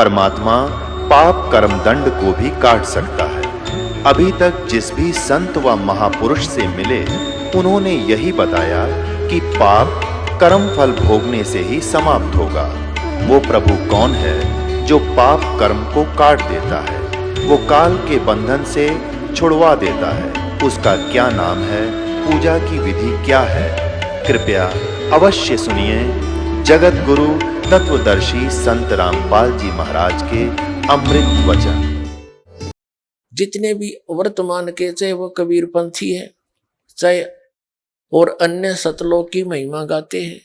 परमात्मा पाप कर्म दंड को भी काट सकता है। अभी तक जिस भी संत व महापुरुष से मिले, उन्होंने यही बताया कि पाप कर्म फल भोगने से ही समाप्त होगा। वो प्रभु कौन है जो पाप कर्म को काट देता है, वो काल के बंधन से छुड़वा देता है। उसका क्या नाम है, पूजा की विधि क्या है? कृपया अवश्य सुनिए जगत गुरु तत्वदर्शी संत रामपाल जी महाराज के अमृत वचन। जितने भी वर्तमान के, चाहे वो कबीर पंथी है, चाहे और अन्य सतलोक की महिमा गाते हैं,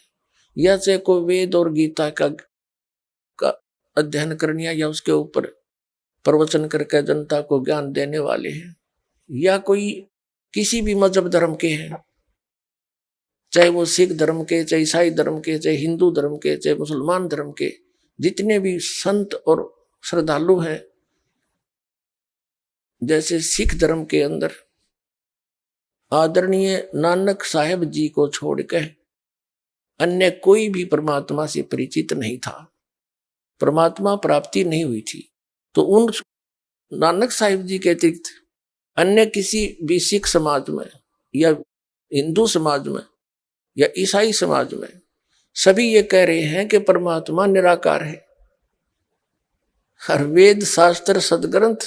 या चाहे कोई वेद और गीता का अध्ययन करने या उसके ऊपर प्रवचन करके जनता को ज्ञान देने वाले हैं, या कोई किसी भी मजहब धर्म के हैं, चाहे वो सिख धर्म के, चाहे ईसाई धर्म के, चाहे हिंदू धर्म के, चाहे मुसलमान धर्म के, जितने भी संत और श्रद्धालु हैं, जैसे सिख धर्म के अंदर आदरणीय नानक साहेब जी को छोड़कर अन्य कोई भी परमात्मा से परिचित नहीं था, परमात्मा प्राप्ति नहीं हुई थी। तो उन नानक साहिब जी के अतिरिक्त अन्य किसी भी सिख समाज में या हिंदू समाज में या ईसाई समाज में सभी ये कह रहे हैं कि परमात्मा निराकार है। हर वेद शास्त्र सदग्रंथ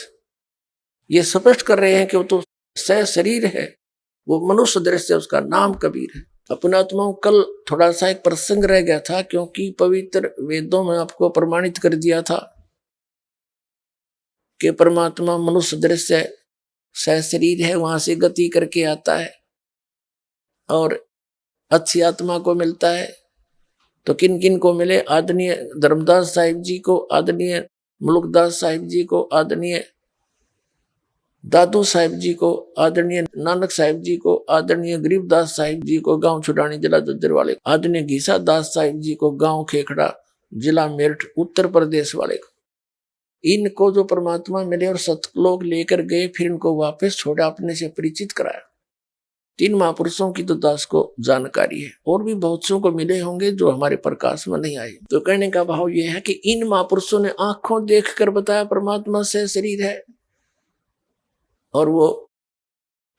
ये स्पष्ट कर रहे हैं कि वो तो सह शरीर है, वो मनुष्य दृश्य, उसका नाम कबीर है। अपने आत्माओं, कल थोड़ा सा एक प्रसंग रह गया था, क्योंकि पवित्र वेदों में आपको प्रमाणित कर दिया था कि परमात्मा मनुष्य दृश्य सह शरीर है, वहां से गति करके आता है और अच्छी आत्मा को मिलता है। तो किन किन को मिले? आदरणीय धर्मदास साहिब जी को, आदरणीय मुल्कदास साहिब जी को, आदरणीय दादू साहिब जी को, आदरणीय नानक साहिब जी को, आदरणीय गरीबदास साहिब जी को गांव छुड़ानी जिला दद्दर वाले, आदरणीय घीसा दास साहिब जी को गांव खेखड़ा जिला मेरठ उत्तर प्रदेश वाले को। इनको जो परमात्मा मिले और सतलोक लेकर गए, फिर इनको वापस छोड़ा, अपने से परिचित कराया। 3 महापुरुषों की तो दास को जानकारी है, और भी बहुत सौ को मिले होंगे जो हमारे प्रकाश में नहीं आए। तो कहने का भाव यह है कि इन महापुरुषों ने आंखों देखकर बताया परमात्मा से शरीर है और वो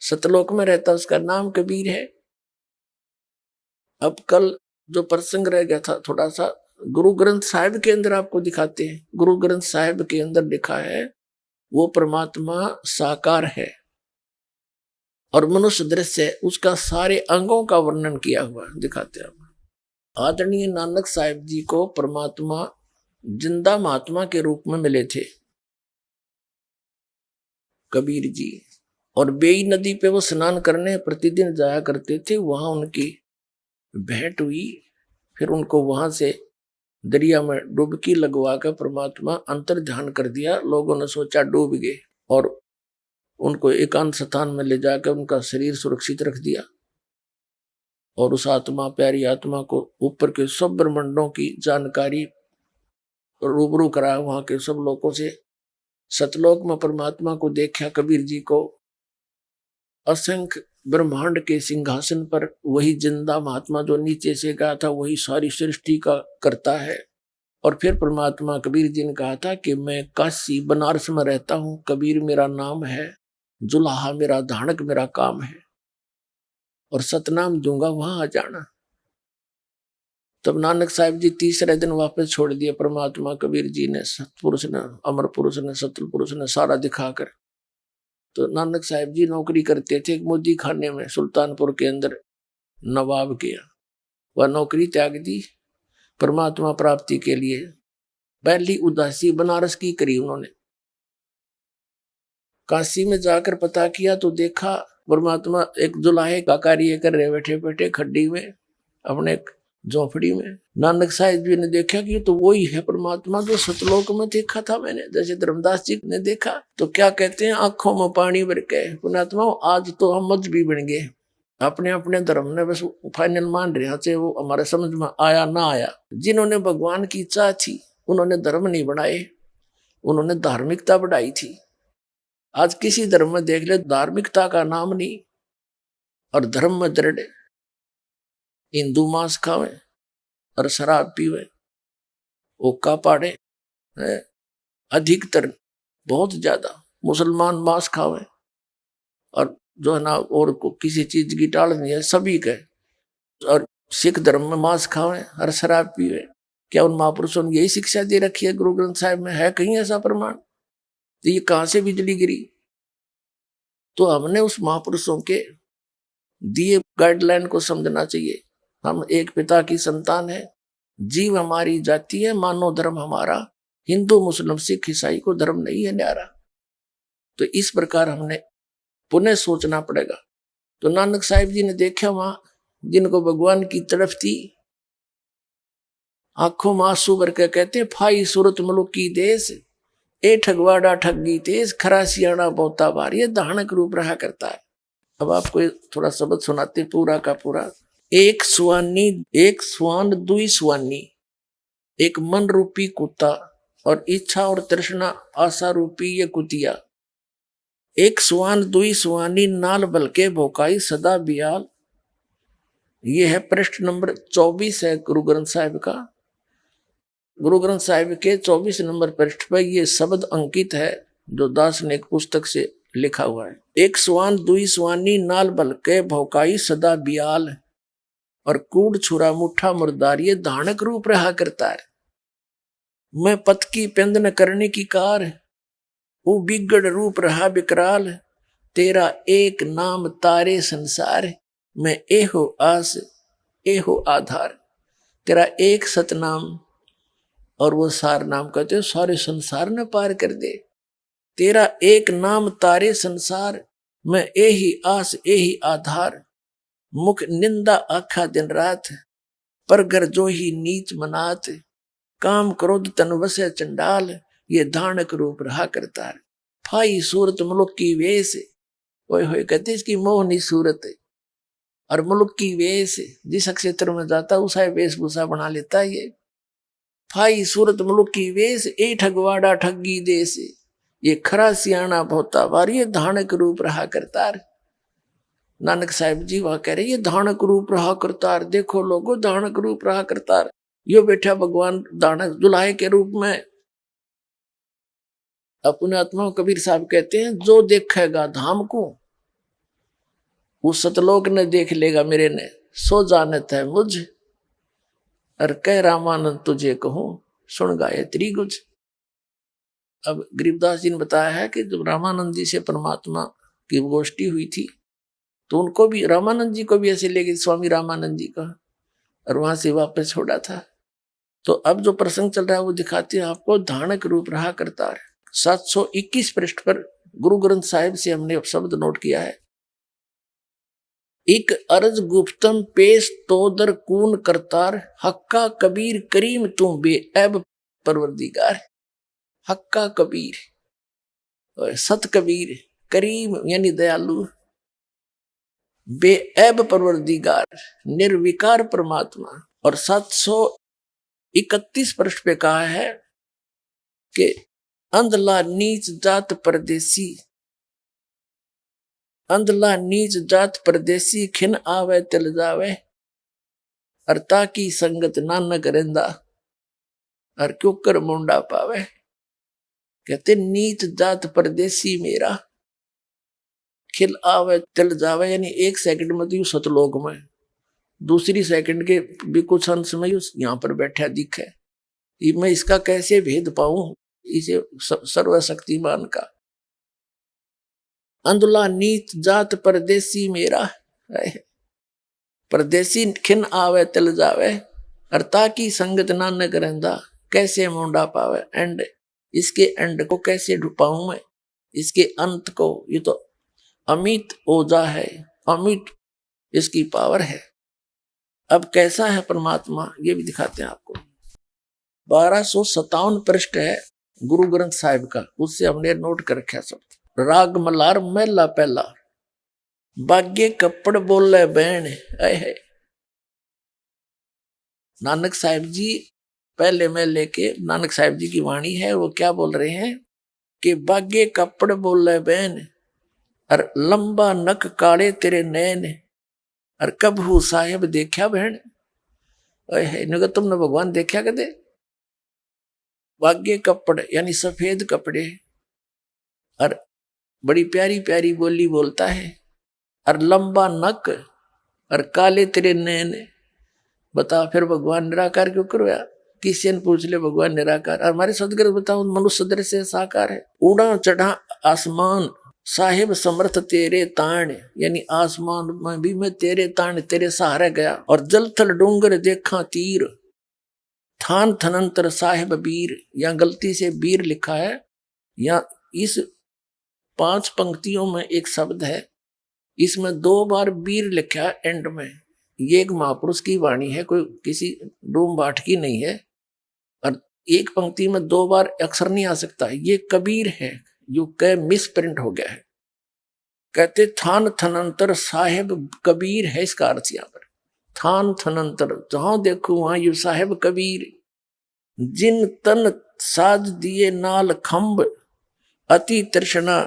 सतलोक में रहता, उसका नाम कबीर है। अब कल जो प्रसंग रह गया था थोड़ा सा, गुरु ग्रंथ साहिब के अंदर आपको दिखाते हैं। गुरु ग्रंथ साहिब के अंदर लिखा है वो परमात्मा साकार है और मनुष्य दृश्य है, उसका सारे अंगों का वर्णन किया हुआ दिखाते हैं। आदरणीय नानक साहिब जी को परमात्मा जिंदा महात्मा के रूप में मिले थे कबीर जी, और बेई नदी पे वो स्नान करने प्रतिदिन जाया करते थे। वहां उनकी भेंट हुई, फिर उनको वहां से दरिया में डुबकी लगवा कर परमात्मा अंतर ध्यान कर दिया। लोगों ने सोचा डूब गए और उनको एकांत स्थान में ले जाकर उनका शरीर सुरक्षित रख दिया और उस आत्मा, प्यारी आत्मा को ऊपर के सब ब्रह्मांडों की जानकारी रूबरू कराया वहां के सब लोगों से। सतलोक में परमात्मा को देखा कबीर जी को, असंख्य ब्रह्मांड के सिंहासन पर वही जिंदा महात्मा जो नीचे से गया था, वही सारी सृष्टि का करता है। और फिर परमात्मा कबीर जी ने कहा था कि मैं काशी बनारस में रहता हूं, कबीर मेरा नाम है, जुलाहा मेरा धानक मेरा काम है, और सतनाम दूंगा, वहां आ जाना। तब नानक साहिब जी तीसरे दिन वापस छोड़ दिए परमात्मा कबीर जी ने, सतपुरुष ने, अमर पुरुष ने, सतल पुरुष ने सारा दिखाकर। तो नानक साहिब जी नौकरी करते थे एक मोदी खाने में सुल्तानपुर के अंदर, नवाब के। वह नौकरी त्याग दी परमात्मा प्राप्ति के लिए। पहली उदासी बनारस की करी उन्होंने। काशी में जाकर पता किया तो देखा परमात्मा एक जुलाहे का कार्य कर रहे, बैठे बैठे खड्डी में अपने झोपड़ी में। नानक साहिब जी ने देखा कि तो वही है परमात्मा जो सतलोक में देखा था मैंने, जैसे धर्मदास जी ने देखा। तो क्या कहते हैं, आंखों में पानी भर के पुण्यात्मा आज तो हम मजहबी बन गए, अपने अपने धर्म ने बस फाइनल मान रहे, चाहे वो हमारे समझ में आया ना आया। जिन्होंने भगवान की इच्छा थी उन्होंने धर्म नहीं बनाए, उन्होंने धार्मिकता बढ़ाई थी। आज किसी धर्म में देख ले, धार्मिकता का नाम नहीं और धर्म में दृढ़। हिंदू मांस खावे और शराब पीवे, ओका पाड़े, अधिकतर बहुत ज्यादा मुसलमान मांस खावे, और जो है ना, और को किसी चीज की टाल नहीं है, सभी के। और सिख धर्म में मांस खावे और शराब पीवे। क्या उन महापुरुषों ने यही शिक्षा दे रखी है गुरु ग्रंथ साहिब में? है कहीं ऐसा प्रमाण? तो ये कहां से बिजली गिरी? तो हमने उस महापुरुषों के दिए गाइडलाइन को समझना चाहिए। हम एक पिता की संतान है, जीव हमारी जाति है, मानव धर्म हमारा, हिंदू मुस्लिम सिख ईसाई को धर्म नहीं है न्यारा। तो इस प्रकार हमने पुनः सोचना पड़ेगा। तो नानक साहिब जी ने देखा वहां जिनको भगवान की तरफ थी, आंखों में आंसू भर के कहते, फाई सूरत मुल्क की देश, ए ठगवाड़ा ठगी तेज, खरा सियाणा बहुता भार, ये दानक रूप रहा करता है। अब आपको थोड़ा शब्द सुनाते पूरा का पूरा। एक स्वान दुई स्वानी, एक मन रूपी कुत्ता, और इच्छा और तृष्णा आशा रूपी ये कुतिया। एक स्वान दुई स्वानी, नाल बलके भोकाई सदा बियाल। ये है पृष्ठ नंबर 24 है गुरु ग्रंथ साहिब का। गुरु ग्रंथ साहिब के 24 नंबर पृष्ठ पर ये शब्द अंकित है, जो दास ने एक पुस्तक से लिखा हुआ है। एक स्वान दुई स्वानी, नाल बलके भौकाई सदा बियाल, और कूड़ छुरा मुठा मुर्दार, ये धानक रूप रहा करता है। मैं पत की पेंद न करने की कार, वो बिगड़ रूप रहा विकराल, तेरा एक नाम तारे संसार, मैं एहो आस एहो आधार। तेरा एक सतनाम, और वो सार नाम कहते हो, सारे संसार ने पार कर दे। तेरा एक नाम तारे संसार, मैं एही आस एही आधार। मुख निंदा आखा दिन रात, पर घर जो ही नीच मनात। काम क्रोध तन वसे चंडाल, ये धानक रूप रहा करता है। फाई सूरत मुल्क की वेश, ओए होए कहते इसकी मोहनी सूरत है। और मुल्क की वेश, जिस क्षेत्र में जाता उसा वेशभूषा बना लेता है ये। फाई सूरत मुल्क की वेश, ए ठगवाड़ा ठगी देश, ये खरा सियाणा बहुता भार, ये धानक रूप रहा करतार। नानक साहिब जी वहां कह रहे ये धानक रूप रहा करतार। देखो लोगो, धानक रूप रहा करतार, यो बैठा भगवान दानक दुल्हे के रूप में। अपने आत्मा कबीर साहब कहते हैं, जो देखेगा धाम को, वो सतलोक ने देख लेगा मेरे ने, सो जानत है मुझ, और कह रामानंद तुझे कहूं, सुन गाये त्रिगुज। अब गरीबदास जी ने बताया है कि जब रामानंद जी से परमात्मा की गोष्ठी हुई थी, तो उनको भी, रामानंद जी को भी ऐसे ले गए स्वामी रामानंद जी का, और वहां से वापस छोड़ा था। तो अब जो प्रसंग चल रहा है वो दिखाते हैं आपको, धानक रूप रहा करता है। 721 पृष्ठ पर गुरु ग्रंथ साहिब से हमने शब्द नोट किया है। एक अर्ज गुप्तम पेश तोदर कून करतार, हक्का कबीर करीम तू बेऐब परवरदिगार। हक्का कबीर, सत कबीर, करीम यानी दयालु, बेऐब परवरदिगार निर्विकार परमात्मा। और 731 पृष्ठ पे कहा है कि अंधला नीच जात परदेसी, अंधला नीच जात परदेसी, खिन आवे तिल जावे, अरता की संगत नानक रेंदा, और क्यों कर मुंडा पावे। कहते नीच जात परदेसी मेरा, खिल आवे तिल जावे, यानी एक सेकंड में तो यू सतलोक में, दूसरी सेकंड के भी कुछ अंश में यहाँ पर बैठा दिखे। मैं इसका कैसे भेद पाऊं, इसे सर्वशक्तिमान का। अंधला नीच जात परदेसी मेरा, परदेसी खिन आवे तिल जावे, अरता की संगत नानक रेंदा, कैसे मुंडा पावे। एंड इसके एंड को कैसे ढूंढाऊं मैं, इसके अंत को। ये तो अमित ओजा है, अमित इसकी पावर है। अब कैसा है परमात्मा ये भी दिखाते हैं आपको। 1257 पृष्ठ है गुरु ग्रंथ साहिब का, उससे हमने नोट कर रखा सब। राग मलार महला पहला, बागे कपड़ बोले बहन, है नानक साहिब जी पहले में लेके नानक साहिब जी की वाणी है। वो क्या बोल रहे हैं कि बागे कपड़ बोले बहन, और लंबा नक काले तेरे नैन, और कबहू साहिब देखा बहन। तुमने भगवान देखा कदे? वाग्य कपड़े यानी सफेद कपड़े, और बड़ी प्यारी प्यारी बोली बोलता है, और लंबा नक, और काले तेरे नैन। बता फिर भगवान निराकार क्यों करवाया? किसी ने पूछ ले भगवान निराकार, और हमारे सदगुरु बताओ मनुष्य दृश्य साकार है। उड़ा चढ़ा आसमान साहिब समर्थ तेरे ताण, यानी आसमान में भी मैं तेरे ताण तेरे सहारे गया। और जल थल डूंगर देखा तीर, थान थनंतर साहिब वीर। यहाँ गलती से वीर लिखा है, या इस 5 पंक्तियों में एक शब्द है, इसमें 2 बार वीर लिखा है एंड में। ये एक महापुरुष की वाणी है, कोई किसी डूम बाट की नहीं है, और एक पंक्ति में 2 बार अक्षर नहीं आ सकता। ये कबीर है, जो क मिस प्रिंट हो गया है। कहते थान थनंतर साहेब कबीर है इसका अर्थ। यहाँ पर थान थनंतर, जहां देखो वहां यू साहेब कबीर। जिन तन साज दिए नाल खंभ, अति तृष्णा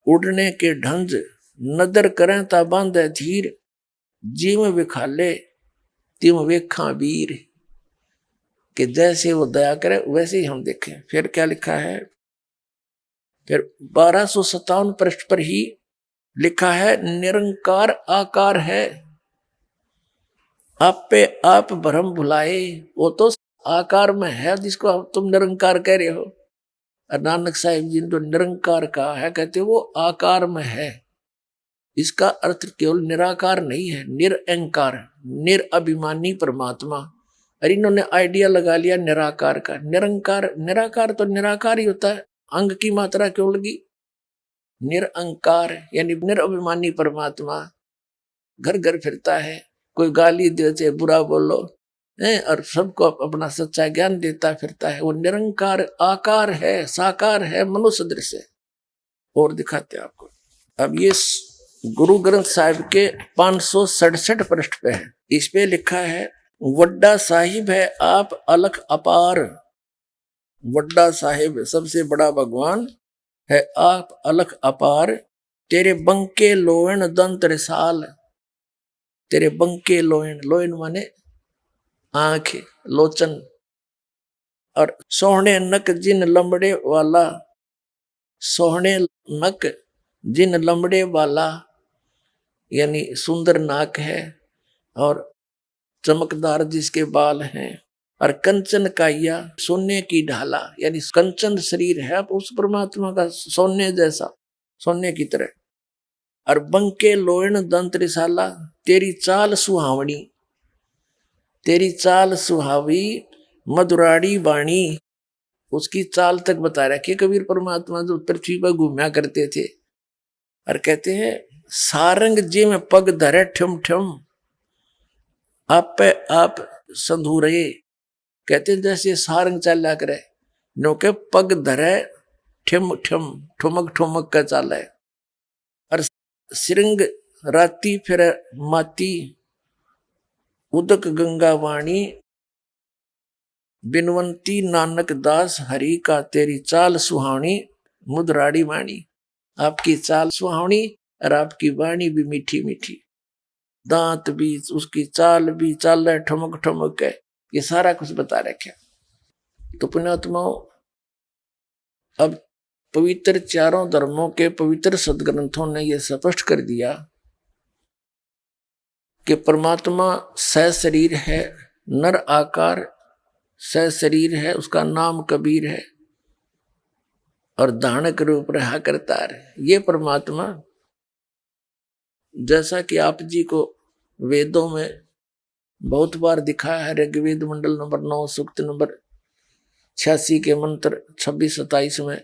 उड़ने के ढंज। नदर करें ता बांधे धीर, जिम विखाले तिम वेखा वीर। कि जैसे वो दया करे वैसे ही हम देखें। फिर क्या लिखा है, फिर 1257 पृष्ठ पर ही लिखा है, निरंकार आकार है, आप पे आप भ्रम भुलाए। वो तो आकार में है जिसको तुम निरंकार कह रहे हो। और नानक साहिब जी ने जो निरंकार कहा है, कहते वो आकार में है। इसका अर्थ केवल निराकार नहीं है, निरअंकार, निरअभिमानी परमात्मा। और इन्होंने आइडिया लगा लिया निराकार का। निरंकार, निराकार तो निराकार ही होता है, अंग की मात्रा क्यों लगी? निरअंकार यानी निरअभिमानी परमात्मा घर घर फिरता है, कोई गाली देते बुरा बोलो है, और सबको अपना सच्चा ज्ञान देता फिरता है। वो निरंकार आकार है, साकार है, मनुष्य दृश्य। और दिखाते आपको। अब ये गुरु ग्रंथ साहिब के 567 पृष्ठ पे है। इस पे लिखा है, वड्डा साहिब है आप अलख अपार। वड्डा साहिब सबसे बड़ा भगवान है, आप अलख अपार। तेरे बंके लोयन दंत रिसाल। तेरे बंके लोयन, लोयन माने आंख, लोचन। और सोहने नक जिन लंबड़े वाला, सोहने नक जिन लंबड़े वाला, यानी सुंदर नाक है और चमकदार जिसके बाल हैं। और कंचन काया, सोने की ढाला, यानी कंचन शरीर है उस परमात्मा का, सोने जैसा, सोने की तरह। और बंके लोयन दंत रिसाला, तेरी चाल सुहावनी, तेरी चाल सुहावी मधुराड़ी बाणी। उसकी चाल तक बता रखी कबीर परमात्मा जो पृथ्वी पर घूमया करते थे। और कहते हैं, सारंग जी में पग धरे ठम ठम, आप पे आप संधूरे। कहते हैं जैसे सारंग चला करे, नो के पग धरे ठम ठम, ठुमक ठुमक का चाल है। और श्रृंग राती फिर माती, उदक गंगा वाणी। बिनवंती नानक दास हरि का, तेरी चाल सुहावनी मुदराड़ी वाणी। आपकी चाल सुहावनी और आपकी वाणी भी मीठी मीठी, दांत भी, उसकी चाल भी, चाल है ठमक ठमक है, ये सारा कुछ बता रखा। तो पुण्यात्माओं, अब पवित्र चारों धर्मों के पवित्र सदग्रंथों ने यह स्पष्ट कर दिया कि परमात्मा सशरीर है, नर आकार सशरीर है, उसका नाम कबीर है, और धानक रूप रहा करता है। ये परमात्मा, जैसा कि आप जी को वेदों में बहुत बार दिखाया है, ऋग्वेद मंडल नंबर 9 सूक्त नंबर 86 के मंत्र 26-27 में,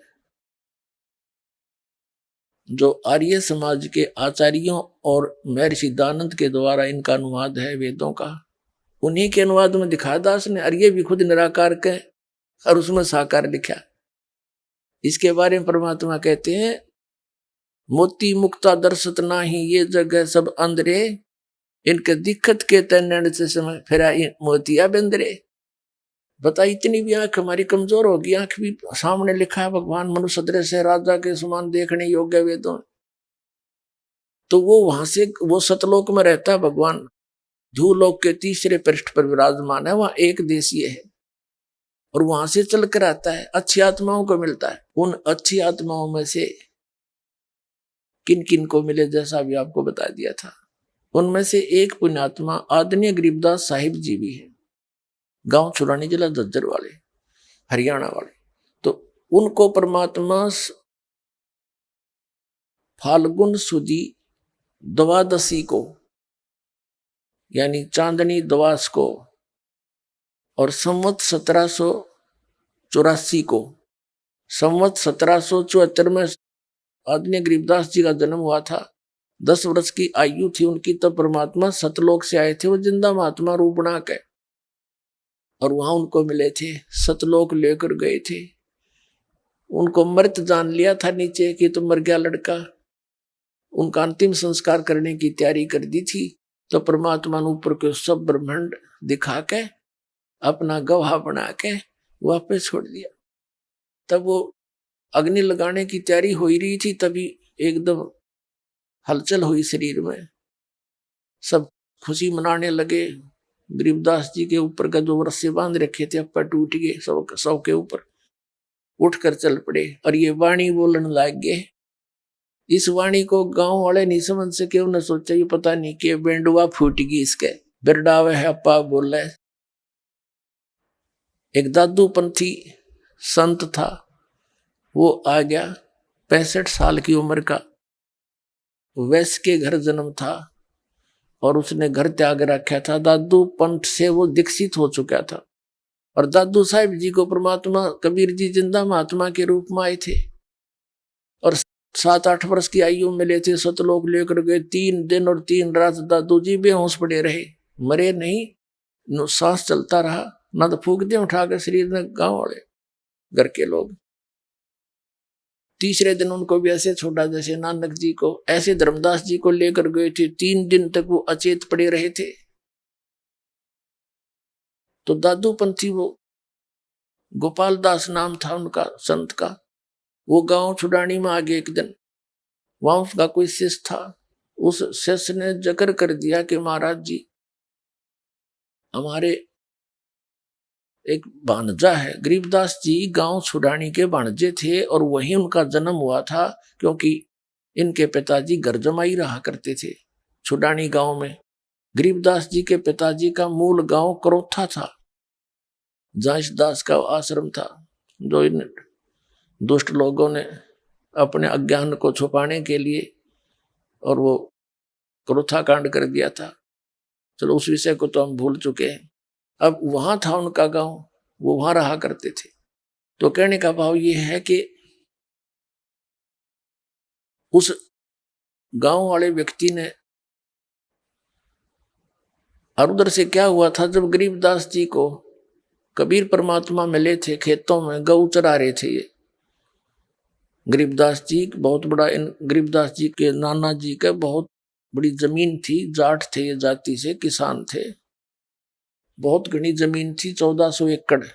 जो आर्य समाज के आचार्यों और महर्षि दानंद के द्वारा इनका अनुवाद है वेदों का, उन्हीं के अनुवाद में दिखा दास ने। और ये भी खुद निराकार के, और उसमें साकार लिखा। इसके बारे में परमात्मा कहते हैं, मोती मुक्ता दर्शत नाही, ये जगह सब अंधरे, इनके दिक्कत के तैन से समय फिरा मोतिया बेंदरे। बता, इतनी भी आंख हमारी कमजोर होगी, आंख भी सामने लिखा है भगवान मनुष्य दृश्य राजा के समान देखने योग्य वेदों, तो वो वहां से, वो सतलोक में रहता है भगवान, धूलोक के तीसरे पृष्ठ पर विराजमान है, वहां एक देशीय है। और वहां से चल कर आता है, अच्छी आत्माओं को मिलता है। उन अच्छी आत्माओं में से किन किन को मिले, जैसा भी आपको बता दिया था। उनमें से एक पुण्यात्मा आदरणीय गरीबदास साहिब जी भी है, गांव छुरानी, जिला झज्जर वाले, हरियाणा वाले। तो उनको परमात्मा फाल्गुन सुदी द्वादशी को, यानी चांदनी द्वास को, और संवत 1784 को, संवत 1774 में आदरणीय गरीबदास जी का जन्म हुआ था। 10 वर्ष की आयु थी उनकी, तब परमात्मा सतलोक से आए थे, वो जिंदा महात्मा रूप बना के, और वहां उनको मिले थे, सतलोक लेकर गए थे। उनको मृत जान लिया था नीचे कि तो मर गया लड़का। उनका अंतिम संस्कार करने की तैयारी कर दी थी, तो परमात्मा ने ऊपर के सब ब्रह्मांड दिखा के अपना गवाह बना के वापस छोड़ दिया। तब वो अग्नि लगाने की तैयारी हो ही रही थी, तभी एकदम हलचल हुई शरीर में, सब खुशी मनाने लगे। गरीबदास जी के ऊपर का जो रस्से बांध रखे थे अब टूट गए, सब के ऊपर उठकर चल पड़े, और ये वाणी बोलने लग गए। इस वाणी को गांव वाले नहीं समझ सके, उन्हें सोचा ये पता नहीं कि बेंडुआ फूट गई इसके, बिरडावे है अपा बोल रहे। एक दादू पंथी संत था, वो आ गया, 65 साल की उम्र का, वैश्य के घर जन्म था, और उसने घर त्याग रखा था। दादू पंथ से वो दीक्षित हो चुका था, और दादू साहिब जी को परमात्मा कबीर जी जिंदा महात्मा के रूप में आए थे, और 7-8 वर्ष की आयु मिले थे, सतलोक लेकर गए। 3 दिन और 3 रात दादू जी बेहोश पड़े रहे, मरे नहीं, सांस चलता रहा, ना तो फूक दे उठा के शरीर में गांव वाले घर के लोग। तीसरे दिन उनको भी ऐसे छोड़ा जैसे नानक जी को, ऐसे धर्मदास जी को लेकर गए थे। 3 दिन तक वो अचेत पड़े रहे थे। तो दादू पंथी, वो गोपाल दास नाम था उनका संत का, वो गांव छुडानी में आ गए एक दिन। वहां उसका कोई शिष्य था, उस शिष्य ने जिक्र कर दिया कि महाराज जी, हमारे एक भांजा है। गरीबदास जी गांव छुडानी के भांजे थे, और वहीं उनका जन्म हुआ था, क्योंकि इनके पिताजी घर जमाई रहा करते थे छुडानी गांव में। गरीबदास जी के पिताजी का मूल गांव करोथा था, जहां इस दास का आश्रम था, जो इन दुष्ट लोगों ने अपने अज्ञान को छुपाने के लिए और वो क्रोथा कांड कर दिया था। चलो उस विषय को तो हम भूल चुके हैं। अब वहां था उनका गांव, वो वहां रहा करते थे। तो कहने का भाव ये है कि उस गांव वाले व्यक्ति ने, और उधर से क्या हुआ था, जब गरीबदास जी को कबीर परमात्मा मिले थे, खेतों में गऊ चरा रहे थे ये गरीबदास जी, बहुत बड़ा, इन गरीबदास जी के नाना जी का बहुत बड़ी जमीन थी, जाट थे ये, जाति से किसान थे, बहुत घनी जमीन थी, 1400 एकड़,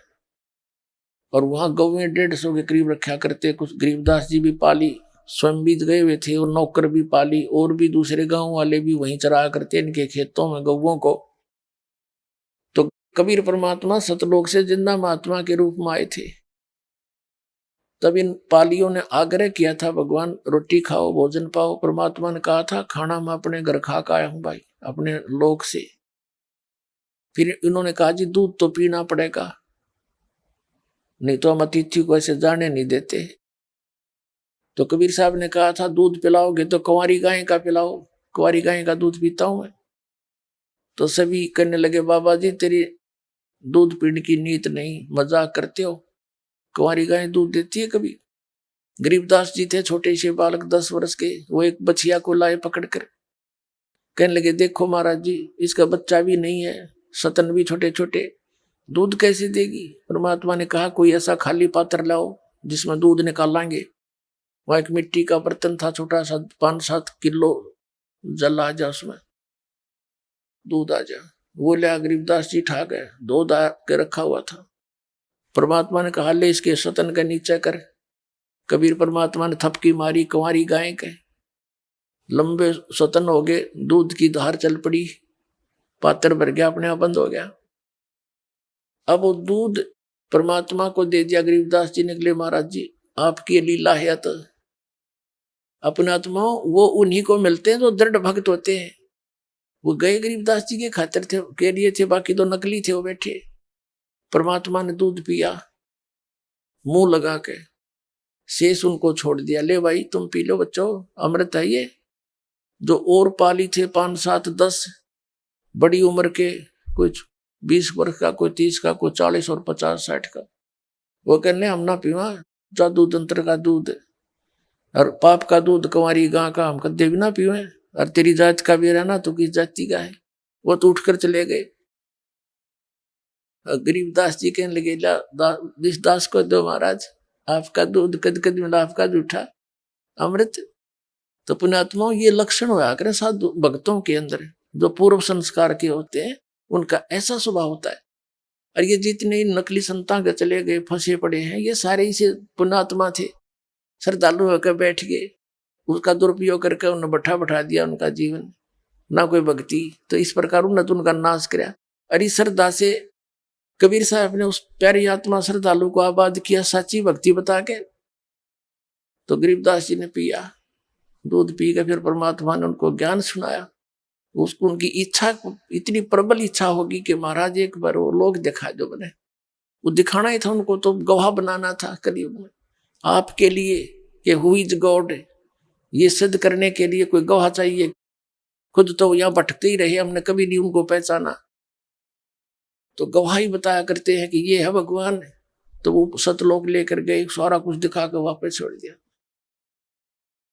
और वहां गौवें 150 के करीब रखा करते। कुछ गरीबदास जी भी पाली, स्वयं भी गए हुए थे, और नौकर भी पाली, और भी दूसरे गांव वाले भी वहीं चराया करते इनके खेतों में गौवों को। तो कबीर परमात्मा सतलोक से जिंदा महात्मा के रूप में आए थे। तब इन पालियों ने आग्रह किया था, भगवान रोटी खाओ, भोजन पाओ। परमात्मा ने कहा था, खाना मैं अपने घर खा के आया हूं भाई, अपने लोक से। फिर इन्होंने कहा, जी दूध तो पीना पड़ेगा, नहीं तो हम अतिथि को ऐसे जाने नहीं देते। तो कबीर साहब ने कहा था, दूध पिलाओगे तो कुंवारी गाय का पिलाओ, कुंवारी गाय का दूध पीता हूं मैं। तो सभी कहने लगे, बाबा जी तेरी दूध पीने की नीयत नहीं, मजाक करते हो, कुंवारी गाय दूध देती है कभी? गरीबदास जी थे छोटे से बालक, 10 वर्ष के, वो एक बछिया को लाए पकड़कर, कहने लगे, देखो महाराज जी, इसका बच्चा भी नहीं है, सतन भी छोटे छोटे, दूध कैसे देगी? परमात्मा ने कहा, कोई ऐसा खाली पात्र लाओ जिसमें दूध निकालेंगे। वहां एक मिट्टी का बर्तन था छोटा सा, 5-7 किलो जल आ जा, उसमें दूध आ जा। वो लिया, गरीबदास जी ठा गए, दूध के रखा हुआ था। परमात्मा ने कहा, ले इसके सतन का नीचे कर। कबीर परमात्मा ने थपकी मारी, कुंवारी गाय के लंबे सतन हो गए, दूध की धार चल पड़ी, पात्र भर गया, अपने आप बंद हो गया। अब वो दूध परमात्मा को दे दिया। गरीबदास जी निकले, महाराज जी आपकी लीला है। तो अपने आत्माओं वो उन्हीं को मिलते हैं जो दृढ़ भक्त होते हैं। वो गए गरीबदास जी के खातिर थे, के लिए थे, बाकी तो नकली थे। वो बैठे, परमात्मा ने दूध पिया, मुंह लगा के शेष उनको छोड़ दिया। ले भाई तुम पी लो बच्चों, अमृत है ये। जो और पाली थे 5, 7, 10 बड़ी उम्र के, कुछ 20 वर्ष का, कोई 30 का, कोई 40 और 50, 60 का, वो कहने हम ना पीवा जादू तंत्र का दूध और पाप का दूध, कुंवारी गां का, हम कदे भी ना पीवे। और तेरी जात का भी रहना, तो किस जाति का है। वो तो उठकर चले गए। गरीबदास जी कहने लगे जिस दास को दो महाराज आपका दूध, कद कद मिला आपका जूठा अमृत। तो पुण्यात्माओं ये लक्षण होया करे साधु भक्तों के अंदर, जो पूर्व संस्कार के होते हैं उनका ऐसा स्वभाव होता है। और ये जितने नकली संतां के चले गए फंसे पड़े हैं, ये सारे इसे पुण्यात्मा थे, श्रद्धालु होकर बैठ गए, उसका दुरुपयोग करके उन्हें बैठा दिया उनका जीवन, ना कोई भक्ति। तो इस प्रकार उन्होंने तो उनका नाश कराया। और इस श्रद्धा से कबीर साहब ने उस प्यारी आत्मा श्रद्धालु को आबाद किया, साची भक्ति बता के। तो गरीबदास जी ने पिया दूध, पी के फिर परमात्मा ने उनको ज्ञान सुनाया। उसको उनकी इच्छा, इतनी प्रबल इच्छा होगी कि महाराज एक बार वो लोग दिखा दो बने। वो दिखाना ही था उनको, तो गवाह बनाना था कलयुग में आपके लिए कि हु इज गॉड, ये सिद्ध करने के लिए कोई गवाह चाहिए। खुद तो यहाँ भटकते ही रहे, हमने कभी नहीं उनको पहचाना। तो गवाही बताया करते हैं कि ये है भगवान। तो वो सतलोक लेकर गए, सारा कुछ दिखा कर वापस छोड़ दिया।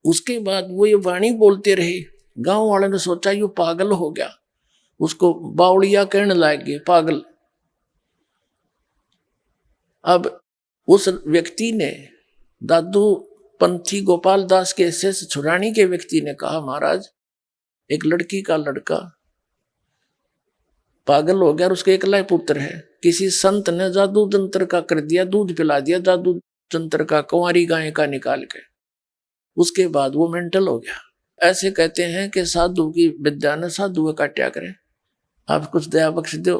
उसके बाद वो ये वाणी बोलते रहे। गांव वाले ने सोचा ये पागल हो गया, उसको बावड़िया कहने लग गए, पागल। अब उस व्यक्ति ने, दादू पंथी गोपाल दास के शेष छुरानी के व्यक्ति ने कहा, महाराज एक लड़की का लड़का पागल हो गया और उसके एकला पुत्र है, किसी संत ने जादू तंत्र का कर दिया, दूध पिला दिया जादू तंत्र का, कुंवारी गाय का निकाल के। उसके बाद वो मेंटल हो गया। ऐसे कहते हैं कि साधु की विद्या ने साधु का काट्या करें, आप कुछ दया बख्श दो,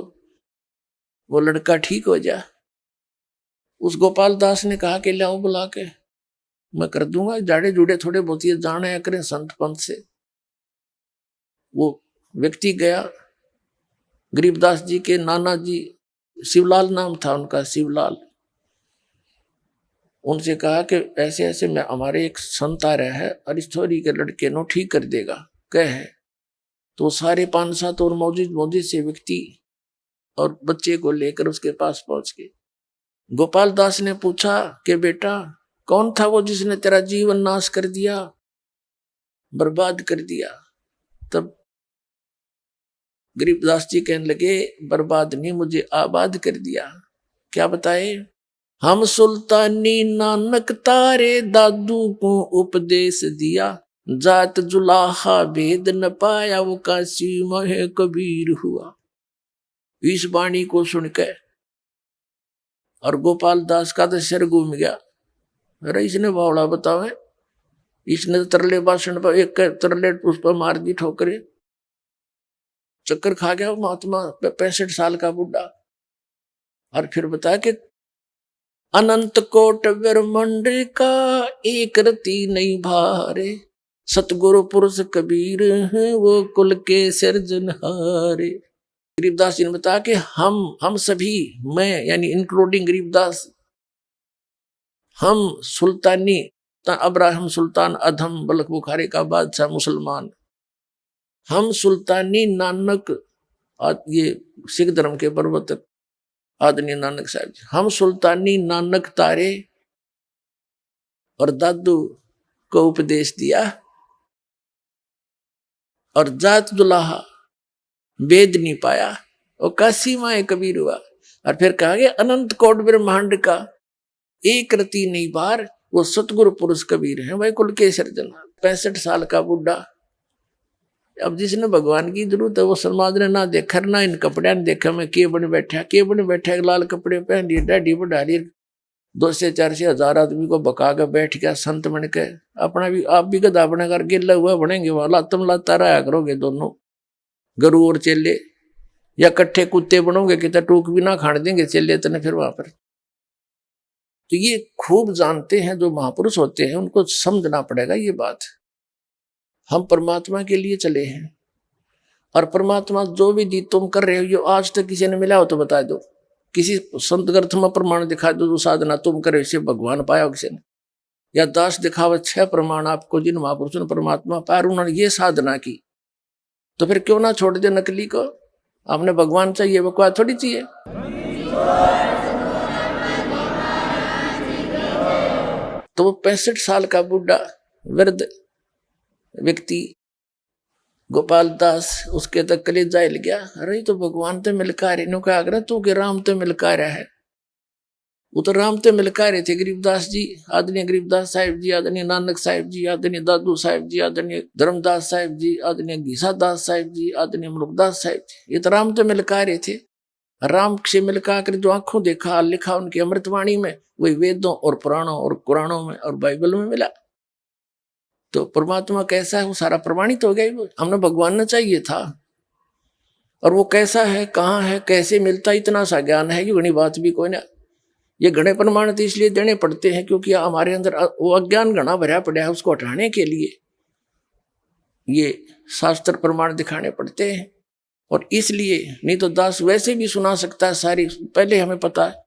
वो लड़का ठीक हो जा। उस गोपाल दास ने कहा कि लाओ बुला के, मैं कर दूंगा, जाड़े जुड़े थोड़े बहुत ये जाने करें संत पंथ से। वो व्यक्ति गया, गरीबदास जी के नाना जी, शिवलाल नाम था उनका, शिवलाल, उनसे कहा कि ऐसे ऐसे मैं हमारे एक संत आ रहा है और इस छोरी के लड़के नो ठीक कर देगा, कहे। तो सारे 5-7 और मौजूद से व्यक्ति और बच्चे को लेकर उसके पास पहुंच गए। गोपाल दास ने पूछा कि बेटा कौन था वो जिसने तेरा जीवन नाश कर दिया, बर्बाद कर दिया। तब गरीबदास जी कहने लगे, बर्बाद नहीं, मुझे आबाद कर दिया। क्या बताए? हम सुल्तानी नानक तारे दादू को उपदेश दिया, जात जुलाहा भेद न पाया, वो काशी में कबीर हुआ। इस वाणी को सुनकर और गोपाल दास का तो सिर घूम गया। अरे इसने बावड़ा बतावे, इसने तरले भाषण पर एक तरले उस पर मार दी ठोकरे, चक्कर खा गया महात्मा 65 साल का बुढ़ा। और फिर बताया कि अनंत कोट ब्रह्मांड का एक रति नहीं भारे, सतगुरु पुरुष कबीर है वो कुल के सिरजनहारे। गरीबदास जी ने बताया कि हम सभी, मैं यानी इंक्लूडिंग गरीबदास, हम सुल्तानी अब्राहम सुल्तान अधम बलख बुखारे का बादशाह मुसलमान, हम सुल्तानी नानक, ये सिख धर्म के प्रवर्तक आदरणीय नानक साहब जी, हम सुल्तानी नानक तारे और दादू को उपदेश दिया, और जात दुलाहा वेद नहीं पाया, और काशी माए कबीर हुआ। और फिर कहा गया अनंत कोट ब्रह्मांड का एक रति नहीं बार, वो सतगुरु पुरुष कबीर है भाई कुल के सर्जन। 65 साल का बुढ़ा। अब जिसने भगवान की जरूरत है वो समाज ने ना देखा, ना इन कपड़े ने देखा, मैं के बन बैठा लाल कपड़े पहन लिए, डाढ़ी बढ़ा ली, 2 से 4 से 1000 आदमी को बका कर बैठ गया संत बन के। अपना भी आप भी गधा बनेगा, गिल्ला हुआ बनेंगे, वाला तुम लाता रहा करोगे दोनों गरु और चेले, या कट्ठे कुत्ते बनोगे कि टूक भी ना खाने देंगे चेले तने फिर वहां पर। तो ये खूब जानते हैं जो महापुरुष होते हैं, उनको समझना पड़ेगा ये बात। हम परमात्मा के लिए चले हैं, और परमात्मा जो भी दी तुम कर रहे हो, ये आज तक किसी ने मिला हो तो बता दो, किसी संत ग्रंथ में प्रमाण दिखा दो जो साधना तुम करे इसे भगवान पाया हो किसी ने, या दास दिखावे 6 प्रमाण आपको जिन महापुरुषों ने परमात्मा पाया, उन्होंने ये साधना की। तो फिर क्यों ना छोड़ दे नकली को? आपने भगवान चाहिए, बकवास थोड़ी चाहिए। तो वो 65 साल का बूढ़ा वृद्ध व्यक्ति गोपाल दास उसके तक कलेजा हिल गया। अरे तो भगवान तो मिलका रहे, नो क्या तू के राम तो मिलका रहा है। वो तो राम तो मिलका रहे थे, गरीबदास जी, आदरणीय गरीबदास साहिब जी, आदरणीय नानक साहिब जी, आदरणीय दादू साहिब जी, आदरणीय धर्मदास साहिब जी, आदरणीय घीसा दास साहिब जी, आदरणीय मुलुकदास साहिब जी, ये तो राम तो मिलका रहे थे। राम से मिलका कर जो आंखों देखा लिखा उनकी अमृतवाणी में, वही वेदों और पुराणों और कुरानों में और बाइबल में मिला। तो परमात्मा कैसा है वो सारा प्रमाणित हो गया। हमने भगवान ने चाहिए था, और वो कैसा है, कहाँ है, कैसे मिलता, इतना सा ज्ञान है कि घनी बात भी कोई ना। ये घने प्रमाण तो इसलिए देने पड़ते हैं क्योंकि हमारे अंदर वो अज्ञान घना भरा पड़ा है, उसको हटाने के लिए ये शास्त्र प्रमाण दिखाने पड़ते हैं। और इसलिए नहीं तो दास वैसे भी सुना सकता है सारी, पहले हमें पता है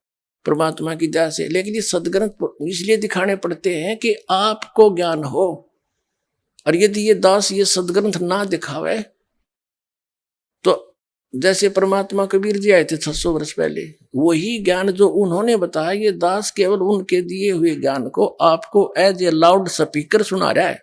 परमात्मा की दया से, लेकिन ये सदग्रंथ इसलिए दिखाने पड़ते हैं कि आपको ज्ञान हो। और यदि ये दास ये सदग्रंथ ना दिखावे तो जैसे परमात्मा कबीर जी आए थे 600 वर्ष पहले, वही ज्ञान जो उन्होंने बताया, ये दास केवल उनके दिए हुए ज्ञान को आपको एज ए लाउड स्पीकर सुना रहा है।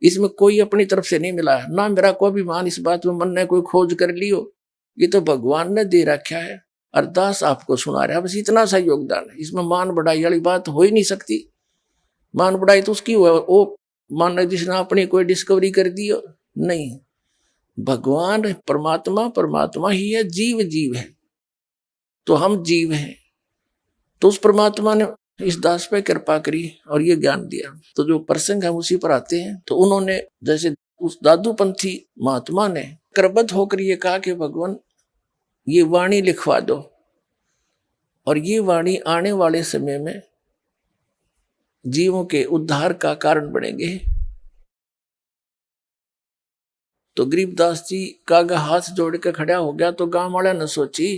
इसमें कोई अपनी तरफ से नहीं मिला है, ना मेरा कोई अभिमान इस बात में मन ने कोई खोज कर लियो, ये तो भगवान ने दे रखा है और दास आपको सुना रहा है, बस इतना सा योगदान है। इसमें मान बढ़ाई वाली बात हो ही नहीं सकती। मान बढ़ाई तो उसकी हो, वो मान जिसने अपनी कोई डिस्कवरी कर दी हो, नहीं। भगवान परमात्मा परमात्मा ही है, जीव जीव है, तो हम जीव हैं। तो उस परमात्मा ने इस दास पे कृपा करी और ये ज्ञान दिया। तो जो प्रसंग है उसी पर आते हैं। तो उन्होंने जैसे उस दादूपंथी महात्मा ने करबद्ध होकर ये कहा कि भगवान ये वाणी लिखवा दो, और ये वाणी आने वाले समय में जीवों के उद्धार का कारण बनेंगे। तो गरीबदास जी का हाथ जोड़ के खड़ा हो गया। तो गांव वाला ने सोची